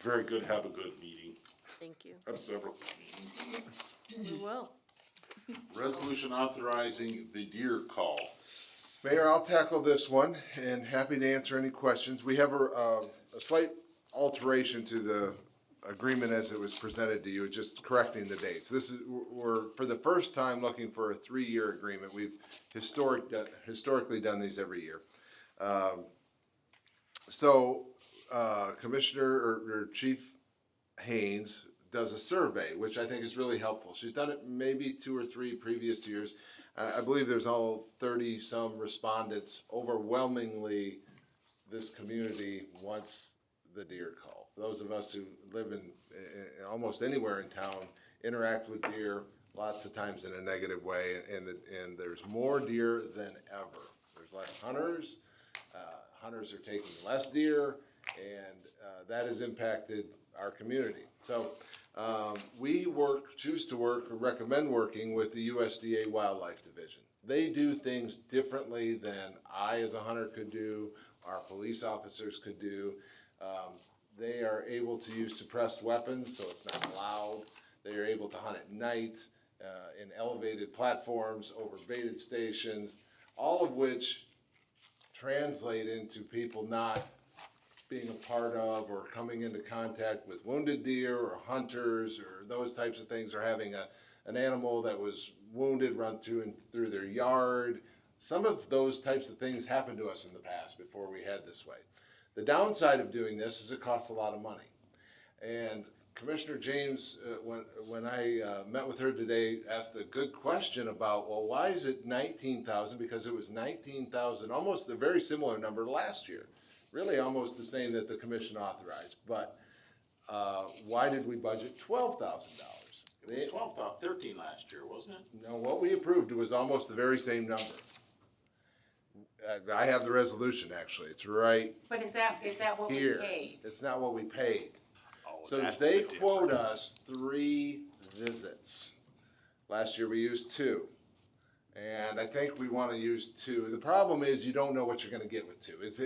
Very good. Have a good meeting. thank you. Have several meetings. We will. Resolution authorizing the deer call. Mayor, I'll tackle this one and happy to answer any questions. We have a slight alteration to the agreement as it was presented to you, just correcting the dates. This is, we're, for the first time, looking for a 3-year agreement. We've historically done these every year. Commissioner or Chief Haynes does a survey, which I think is really helpful. She's done it maybe 2 or 3 previous years. I believe there's all 30-some respondents. Overwhelmingly, this community wants the deer call. For those of us who live in almost anywhere in town, interact with deer lots of times in a negative way, and there's more deer than ever. There's less hunters. Hunters are taking less deer, and that has impacted our community. So we choose to work, or recommend working with the USDA Wildlife Division. They do things differently than I as a hunter could do, our police officers could do. They are able to use suppressed weapons, so it's not loud. They are able to hunt at night, in elevated platforms, over baited stations, all of which translate into people not being a part of or coming into contact with wounded deer or hunters or those types of things, or having an animal that was wounded run through their yard. Some of those types of things happened to us in the past before we had this way. The downside of doing this is it costs a lot of money. And Commissioner James, when I met with her today, asked a good question about, well, why is it 19,000? Because it was 19,000, almost a very similar number last year. Really almost the same that the commission authorized, but why did we budget $12,000? It was 13 last year, wasn't it? No, what we approved was almost the very same number. I have the resolution, actually, it's right But is that what we here. paid? It's not what we paid. Oh, So that's they the quote difference. us 3 visits. Last year we used 2. And I think we wanna use 2. The problem is you don't know what you're gonna get with 2. It's,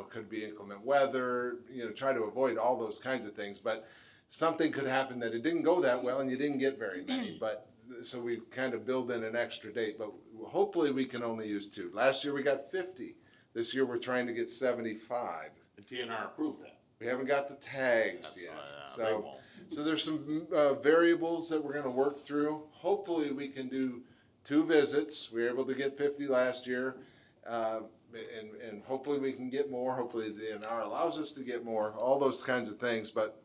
could be inclement weather, try to avoid all those kinds of things, but something could happen that it didn't go that well and you didn't get very many, but, so we kind of build in an extra date, but hopefully we can only use 2. Last year we got 50. This year we're trying to get 75. The TNR approved that. We haven't got the tags That's, yet. they So, won't. so there's some variables that we're gonna work through. Hopefully we can do 2 visits. We were able to get 50 last year. And hopefully we can get more. Hopefully the DNR allows us to get more, all those kinds of things. But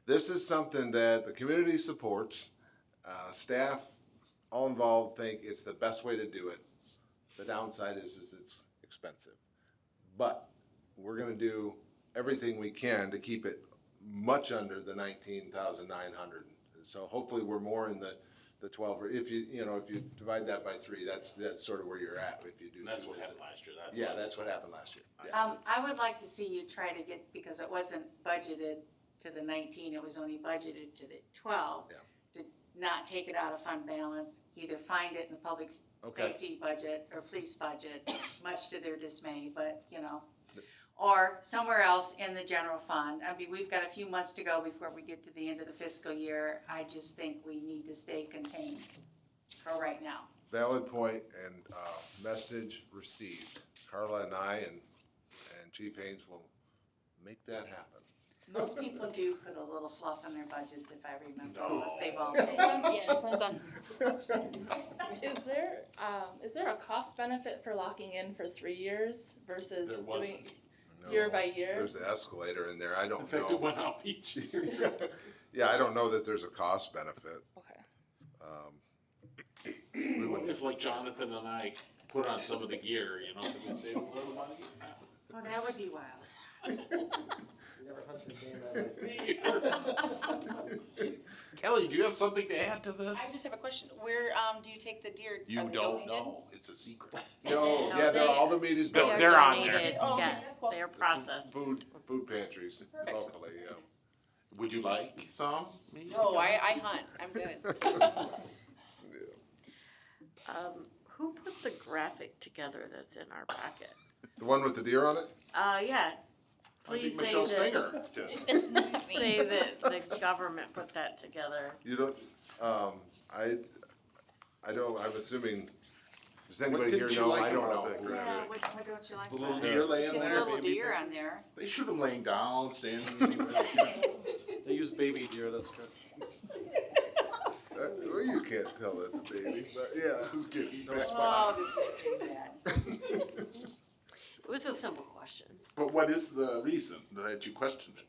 this is something that the community supports. Staff, all involved, think it's the best way to do it. The downside is it's expensive. But we're gonna do everything we can to keep it much under the 19,900. So hopefully we're more in the 12, or if you divide that by 3, that's sort of where you're at if you do. And that's 2 what visits. happened last year. That's what happened last year. Yes. I would like to see you try to get, because it wasn't budgeted to the 19, it was only budgeted to the 12. Yeah. To not take it out of fund balance, either find it in the public Okay. safety budget or police budget, much to their dismay, but, or somewhere else in the general fund. I mean, we've got a few months to go before we get to the end of the fiscal year. I just think we need to stay contained. for right now. Valid point and, message received. Carla and I and Chief Haynes will make that happen. Most people do put a little fluff in their budgets, if I remember, No. unless they've all. Yeah, depends on. Is there a cost benefit for locking in for 3 years versus There doing wasn't. year by year? There's the escalator in there, I In don't fact, it know. went up each year. Yeah, I don't know that there's a cost benefit. Okay. What if like Jonathan and I put on some of the gear, you know, could we save a little money? Well, that would be wild. Kelly, do you have something to add to I this? just have a question. Where, do you take the deer? You Are we don't donated? know, it's a secret. No, No, yeah, they- all the meat is They done. are They're on there. donated, Oh, okay, yes, that's cool. they are processed. Food pantries locally, yeah. Would you like some? maybe? No, I hunt. I'm good. Who put the graphic together that's in our packet? The one with the deer on it? Yeah, I think please say Michelle that, Stinger did. It's not me. say that the government put that together. You don't, I don't, I'm assuming, does What anybody here didn't you know? like I don't about know. it? Yeah, what don't you like The little about it? deer laying There's a there? little deer on there. They shoot them laying down, standing, anywhere. They use baby deer, that's good. Well, you can't tell that's a baby, but yeah. This is getting bad. Oh, this is getting bad. It was a simple question. But what is the reason that you questioned it?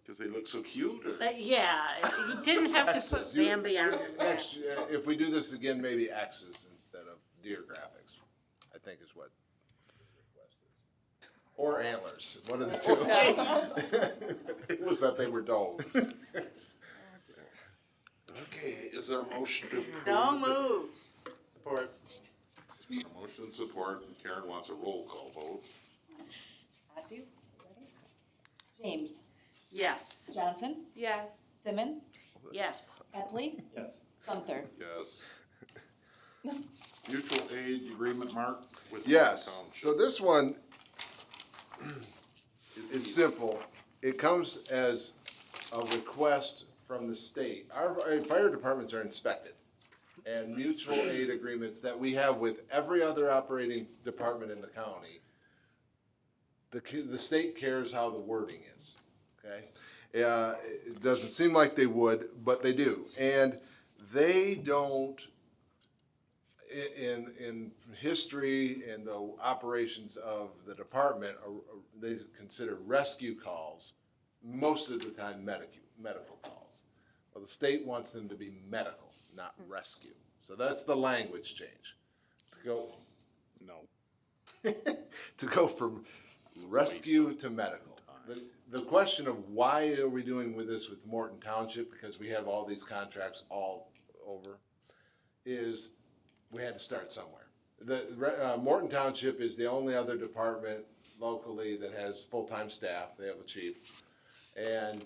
Because they look so cute, or? Yeah, he didn't have to put X's. You- Bambi on there. Next, if we do this again, maybe X's instead of deer graphics, I think is what. Or antlers, one of the two. It was that they were dull. Okay, is there a motion to approve? So moved. Support. A motion and support, and Karen wants a roll call vote. I do. James, Yes. Johnson, Yes. Simmon, Yes, Epley, Yes. Gunther. Yes. Mutual aid agreement, Mark? with Yes, Township. so this one is simple. It comes as a request from the state. Our fire departments are inspected. And mutual aid agreements that we have with every other operating department in the county, the state cares how the wording is, okay? It doesn't seem like they would, but they do. And they don't, in history and the operations of the department, they consider rescue calls most of the time medical calls. Well, the state wants them to be medical, not rescue. So that's the language change. To go, No. to go from rescue to medical. The question of why are we doing with this with Morton Township, because we have all these contracts all over, is we had to start somewhere. Morton Township is the only other department locally that has full-time staff. They have a chief. And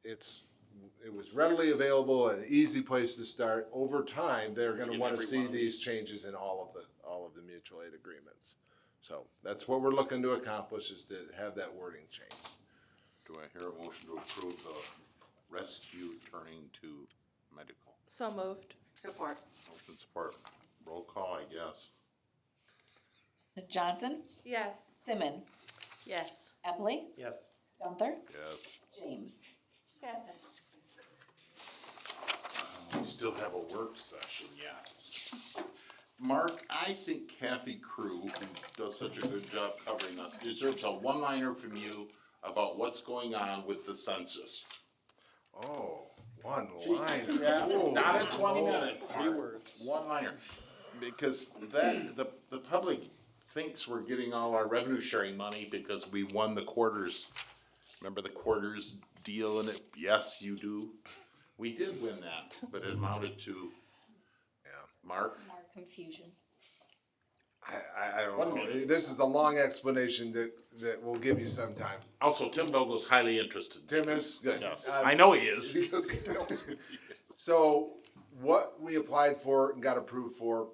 it was readily available, an easy place to start. Over time, they're gonna In wanna every see one of these changes in all of the mutual aid agreements. So that's what we're looking to accomplish, is to have that wording changed. Do I hear a motion to approve the rescue turning to medical? So moved. Support. Motion support, roll call, I guess. Johnson, Yes. Simmon, yes. Epley, Yes. Gunther, Yes. James. Yes. We still have a work session yet. Mark, I think Kathy Crew, who does such a good job covering us, deserves a one-liner from you about what's going on with the census. Oh, one liner. Not in 20 minutes. Three words. One-liner. Because the public thinks we're getting all our revenue sharing money because we won the quarters. Remember the quarters deal in it? Yes, you do. We did win that, but it amounted to, Mark? More confusion. I don't know. This is a long explanation that will give you some time. Also, Tim Douglas highly interested. Tim is good. Yes, I know he is. Because he knows. So what we applied for and got approved for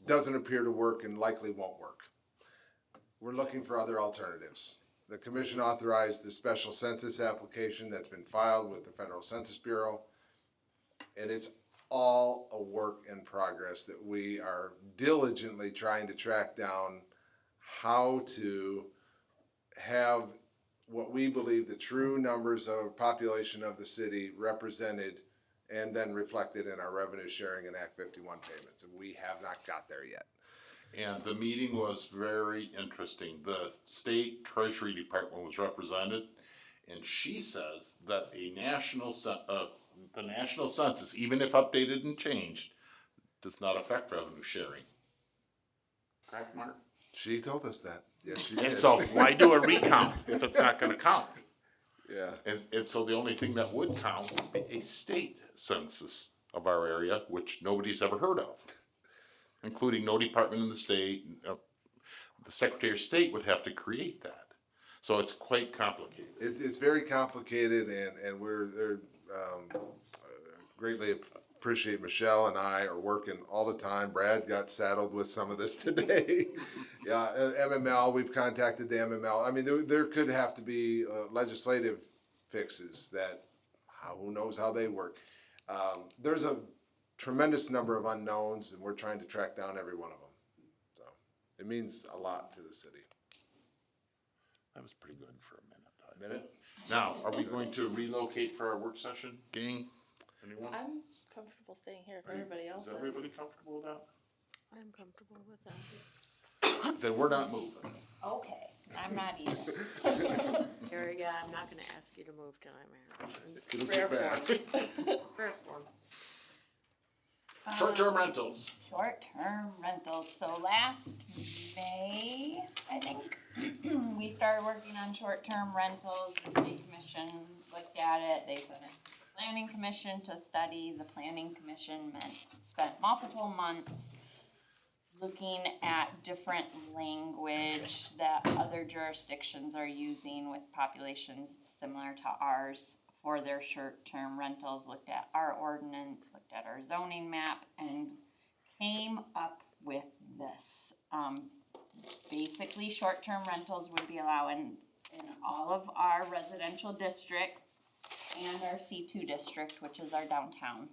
doesn't appear to work and likely won't work. We're looking for other alternatives. The commission authorized the special census application that's been filed with the Federal Census Bureau. And it's all a work in progress that we are diligently trying to track down how to have what we believe the true numbers of population of the city represented and then reflected in our revenue sharing and Act 51 payments. And we have not got there yet. And the meeting was very interesting. The state treasury department was represented, and she says that the national census, even if updated and changed, does not affect revenue sharing. Correct, Mark? She told us that. Yes, she And did. so why do a recount if it's not gonna count? Yeah. And so the only thing that would count would be a state census of our area, which nobody's ever heard of, including no department in the state. The Secretary of State would have to create that. So it's quite complicated. It's very complicated, and we're greatly appreciate Michelle and I are working all the time. Brad got saddled with some of this today. Yeah, MML, we've contacted the MML. I mean, there could have to be legislative fixes that, who knows how they work. There's a tremendous number of unknowns, and we're trying to track down every one of them. So it means a lot to the city. That was pretty good for a minute. Now, are we going to relocate for our work session, gang? Anyone? I'm comfortable staying here if everybody else Is is. everybody comfortable with that? I'm comfortable with that. Then we're not moving. Okay, I'm not either. Here again, I'm not gonna ask you to move tonight, Mayor. It'll Prayer get back. Prayer form. Short-term rentals. Short-term rentals, so last May, I think, we started working on short-term rentals, the state commission looked at it, they sent it to the planning commission to study, the planning commission spent multiple months looking at different language that other jurisdictions are using with populations similar to ours for their short-term rentals, looked at our ordinance, looked at our zoning map, and came up with this. Basically, short-term rentals would be allowed in all of our residential districts and our C2 district, which is our downtown.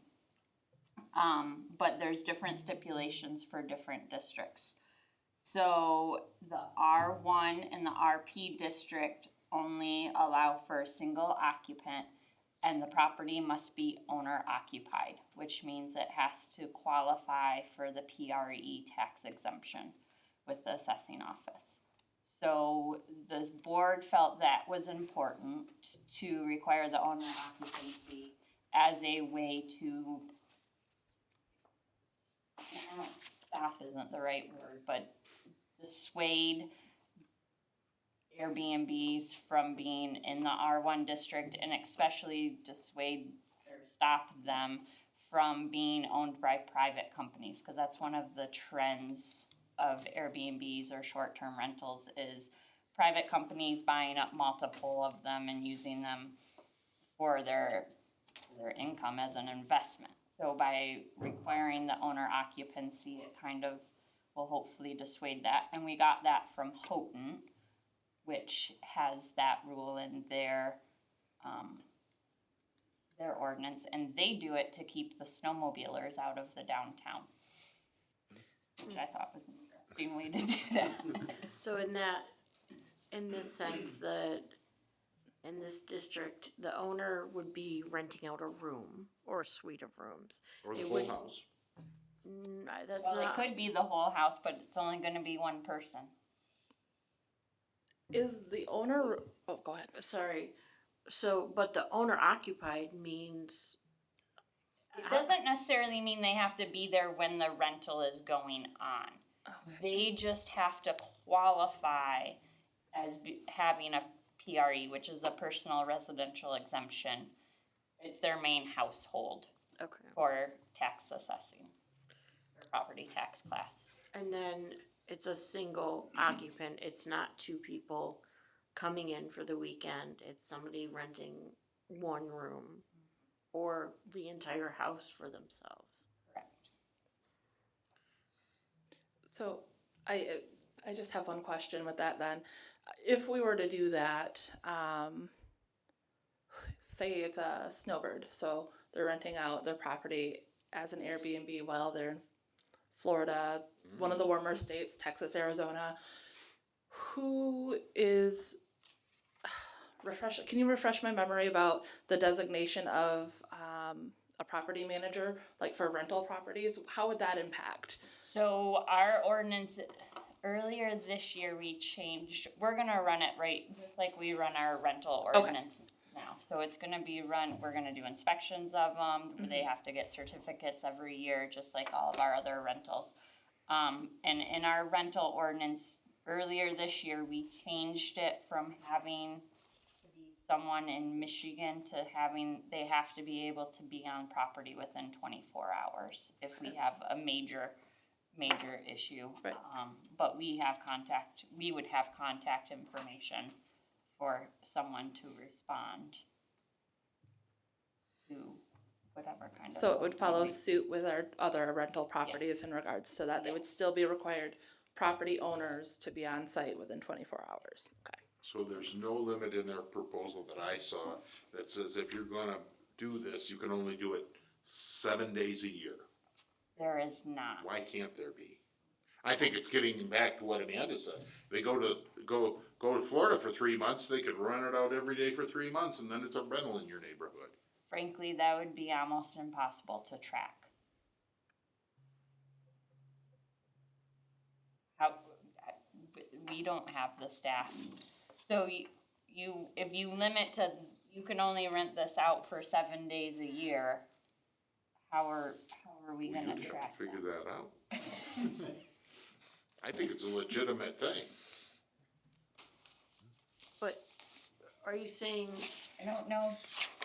But there's different stipulations for different districts. So the R1 and the RP district only allow for a single occupant, and the property must be owner occupied, which means it has to qualify for the PRE tax exemption with the assessing office. So the board felt that was important to require the owner occupancy as a way to, stop isn't the right word, but dissuade Airbnbs from being in the R1 district, and especially dissuade or stop them from being owned by private companies, because that's one of the trends of Airbnbs or short-term rentals is private companies buying up multiple of them and using them for their income as an investment. So by requiring the owner occupancy, it kind of will hopefully dissuade that. And we got that from Houghton, which has that rule in their ordinance, and they do it to keep the snowmobilers out of the downtown, which I thought was an interesting way to do that. So in this sense, in this district, the owner would be renting out a room or a suite of rooms. Or the It whole would- house. That's Well, not. it could be the whole house, but it's only gonna be one person. Is the owner, oh, go ahead. Sorry. So, but the owner occupied means. It doesn't necessarily mean they have to be there when the rental is going on. They just have to qualify as having a PRE, which is a personal residential exemption. It's their main household for tax assessing, or property tax class. And then it's a single occupant, it's not two people coming in for the weekend, it's somebody renting one room or the entire house for themselves. Correct. So I just have one question with that then. If we were to do that, say it's a snowbird, so they're renting out their property as an Airbnb while they're in Florida, one of the warmer states, Texas, Arizona. Who is can you refresh my memory about the designation of a property manager, like for rental properties? How would that impact? So our ordinance, earlier this year, we changed, we're gonna run it right, just like we run our rental ordinance now. So it's gonna be run, we're gonna do inspections of them, they have to get certificates every year, just like all of our other rentals. And in our rental ordinance, earlier this year, we changed it from having to be someone in Michigan to having, they have to be able to be on property within 24 hours if we have a major issue. Right. But we would have contact information for someone to respond to whatever kind of. So it would follow suit with our other rental properties in regards to that. They would still be required property owners to be on site within 24 hours. Okay. So there's no limit in their proposal that I saw that says if you're gonna do this, you can only do it 7 days a year. There is not. Why can't there be? I think it's getting back to what Amanda said. They go to Florida for 3 months, they could rent it out every day for 3 months, and then it's a rental in your neighborhood. Frankly, that would be almost impossible to track. We don't have the staff. So if you limit to, you can only rent this out for 7 days a year, how are we gonna do track have to figure that out. I think it's a legitimate thing. But are you saying, I don't know,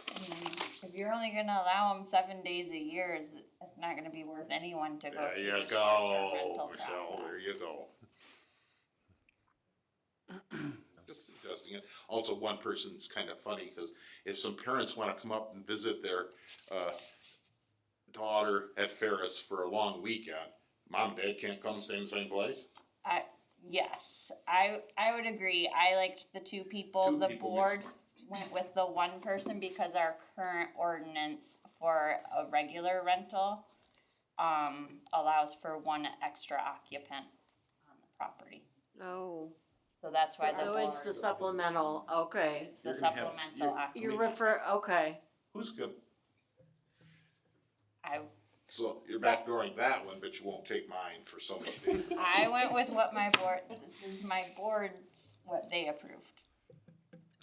I mean, if you're only gonna allow them 7 days a year, it's not gonna be worth anyone to go There through you the short-term go, rental Michelle, process. there you go. Just suggesting it. Also, one person's kind of funny, cause if some parents wanna come up and visit their, daughter at Ferris for a long weekend, mom and dad can't come stay in the same place? Yes, I would agree. I liked the two people. Two The people board makes went with the one person because our current ordinance for a regular rental allows for one extra occupant on the property. no, So that's why the so it's the board, supplemental, okay. it's the You're gonna have- supplemental You occupant. okay. Who's gonna, I so you're backdooring that one, but you won't take mine for so many days. I went with what my board, this is my board's, what they approved.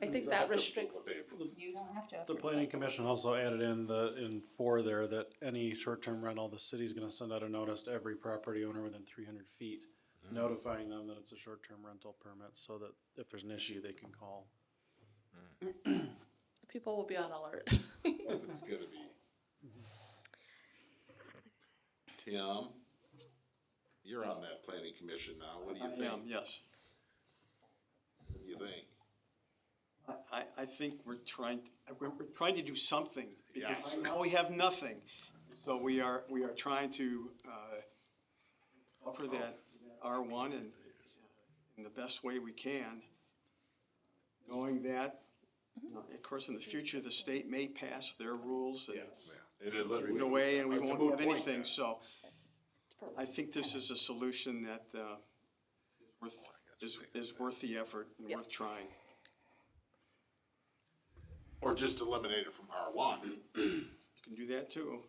I think that restricts, What they approve. You don't have to The approve. planning commission also added in 4 there that any short-term rental, the city's gonna send out a notice to every property owner within 300 feet, notifying them that it's a short-term rental permit, so that if there's an issue, they can call. people will be on alert. It's gonna be. Tim, you're on that planning commission now, what do you think? Yes. What do you think? I think we're trying to do something, because Yes. right now we have nothing. So we are trying to, offer that R1 and in the best way we can, knowing that, of course, in the future, the state may pass their rules and in a way, and we It's a won't moot have point anything, then. so I think this is a solution that, is worth the effort and worth trying. Or just eliminate it from R1. You can do that too.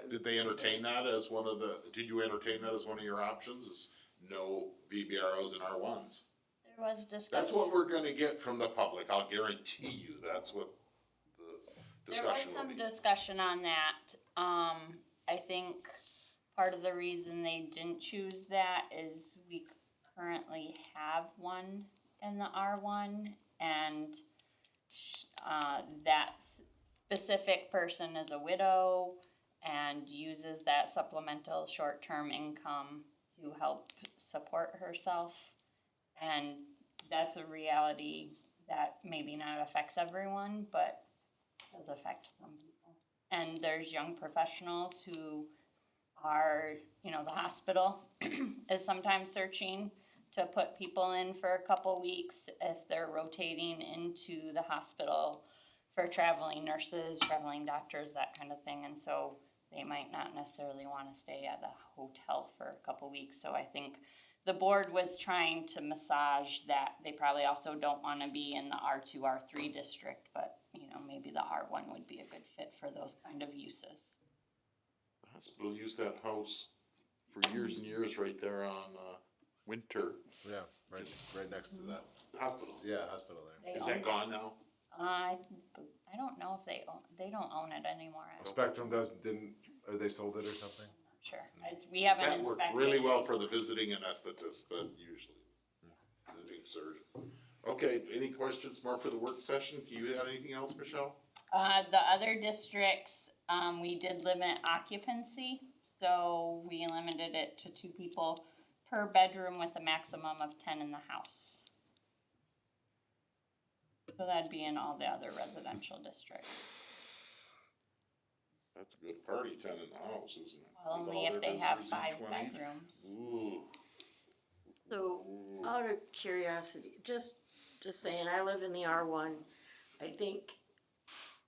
Did they entertain that as one of did you entertain that as one of your options, is no VBROs in R1s? There was discussion. That's what we're gonna get from the public, I'll guarantee you, that's what the discussion will be. There was some discussion on that. I think part of the reason they didn't choose that is we currently have one in the R1, and that specific person is a widow and uses that supplemental short-term income to help support herself. And that's a reality that maybe not affects everyone, but does affect some people. And there's young professionals who are, the hospital is sometimes searching to put people in for a couple weeks if they're rotating into the hospital for traveling nurses, traveling doctors, that kind of thing. And so they might not necessarily wanna stay at a hotel for a couple weeks, so I think the board was trying to massage that. They probably also don't wanna be in the R2, R3 district, but, you know, maybe the R1 would be a good fit for those kind of uses. The hospital used that house for years and years right there on, Winter Yeah, right next to that, Hospital. yeah, hospital there. Is that gone now? I don't know if they don't own it anymore, I'm not Spectrum or they sold it or something? sure. We haven't That worked inspected. really well for the visiting anesthetist, that usually, visiting surgeon. Okay, any questions more for the work session? Do you have anything else, Michelle? The other districts, we did limit occupancy, so we limited it to 2 people per bedroom with a maximum of 10 in the house. So that'd be in all the other residential districts. That's a good party, 10 in the house, isn't it? Well, With only all if their they have visitors 5 and 20? bedrooms. Ooh. So, out of curiosity, just saying, I live in the R1. I think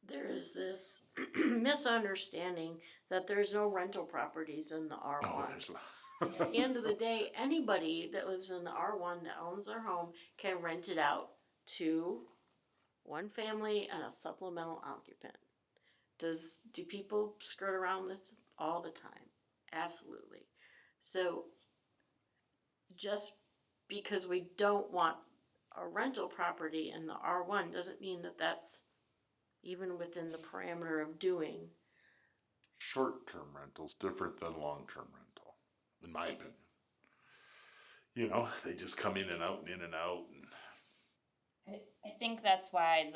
there is this misunderstanding that there's no rental properties in the R1. At the end of the day, anybody that lives in the R1 that owns their home can rent it out to one family and a supplemental occupant. Do people skirt around this all the time? Absolutely. So, just because we don't want a rental property in the R1 doesn't mean that that's even within the parameter of doing. Short-term rental's different than long-term rental, in my opinion. You know, they just come in and out and in and out and. I think that's why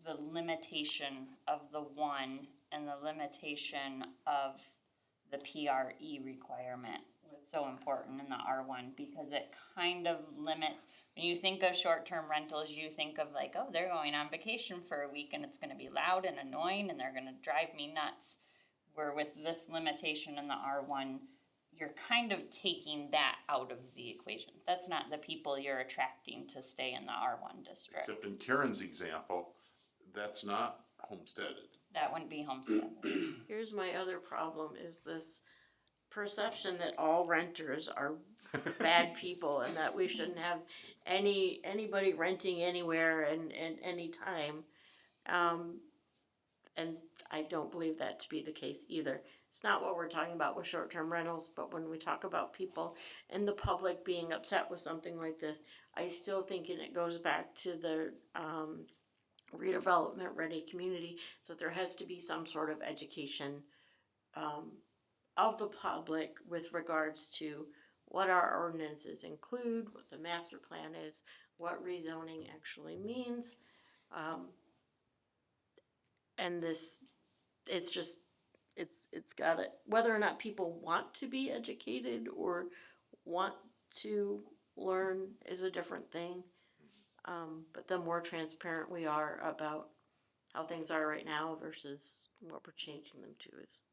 the limitation of the 1 and the limitation of the PRE requirement was so important in the R1, because it kind of limits, when you think of short-term rentals, you think of like, oh, they're going on vacation for a week and it's gonna be loud and annoying and they're gonna drive me nuts. Where with this limitation in the R1, you're kind of taking that out of the equation. That's not the people you're attracting to stay in the R1 district. Except in Karen's example, that's not homesteaded. That wouldn't be homestead. Here's my other problem is this perception that all renters are bad people and that we shouldn't have anybody renting anywhere and any time. And I don't believe that to be the case either. It's not what we're talking about with short-term rentals, but when we talk about people in the public being upset with something like this, I still think, and it goes back to the redevelopment ready community, so there has to be some sort of education of the public with regards to what our ordinances include, what the master plan is, what rezoning actually means. And this, it's got it, whether or not people want to be educated or want to learn is a different thing. But the more transparent we are about how things are right now versus what we're changing them to is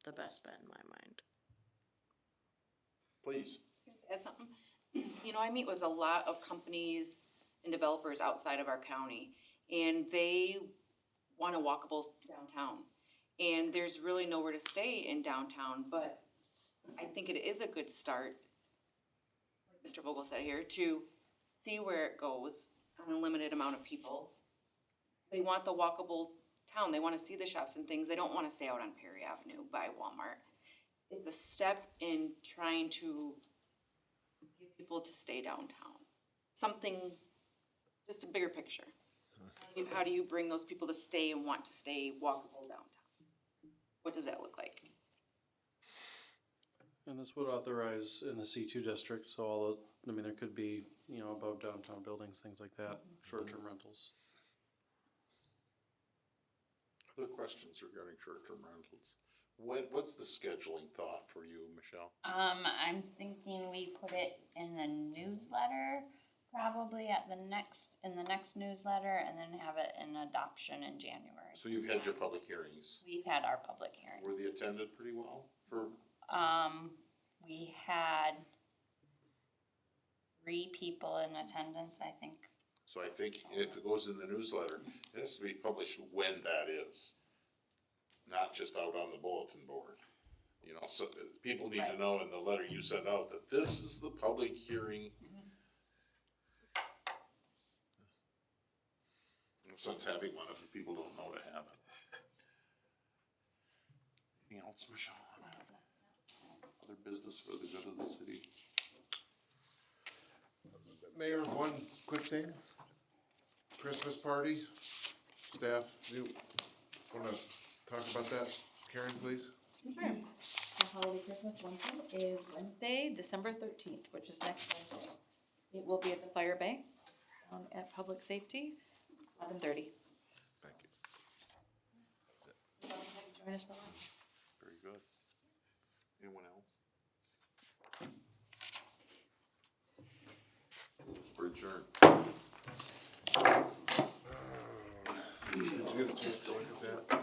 the best bet in my mind. Please. Add something? You know, I meet with a lot of companies and developers outside of our county, and they want a walkable downtown. And there's really nowhere to stay in downtown, but I think it is a good start, like Mr. Vogel said here, to see where it goes on a limited amount of people. They want the walkable town. They want to see the shops and things. They don't want to stay out on Perry Avenue by Walmart. It's a step in trying to get people to stay downtown. Something, just a bigger picture. How do you bring those people to stay and want to stay walkable downtown? What does that look like? And this would authorize in the C2 district, so all the, I mean, there could be, you know, above downtown buildings, things like that, short-term rentals. Other questions regarding short-term rentals? What's the scheduling thought for you, Michelle? I'm thinking we put it in the newsletter, probably in the next newsletter, and then have it in adoption in January. So you've had your public hearings. We've had our public hearings. Were they attended pretty well for? We had 3 people in attendance, I think. So I think if it goes in the newsletter, it has to be published when that is, not just out on the bulletin board. You know, so people need to Right. know in the letter you sent out that this is the public hearing. No sense having one if the people don't know to have it. Anything else, Michelle? Other business for the good of the city? Mayor, one quick thing. Christmas party, staff, you wanna talk about that, Karen, please? Sure. The holiday Christmas luncheon is Wednesday, December 13th, which is next Wednesday. It will be at the Fire Bay, at Public Safety, 11:30. Thank you. Join us for lunch. Very good. Anyone else? We're adjourned. Did you get a chance to look at that?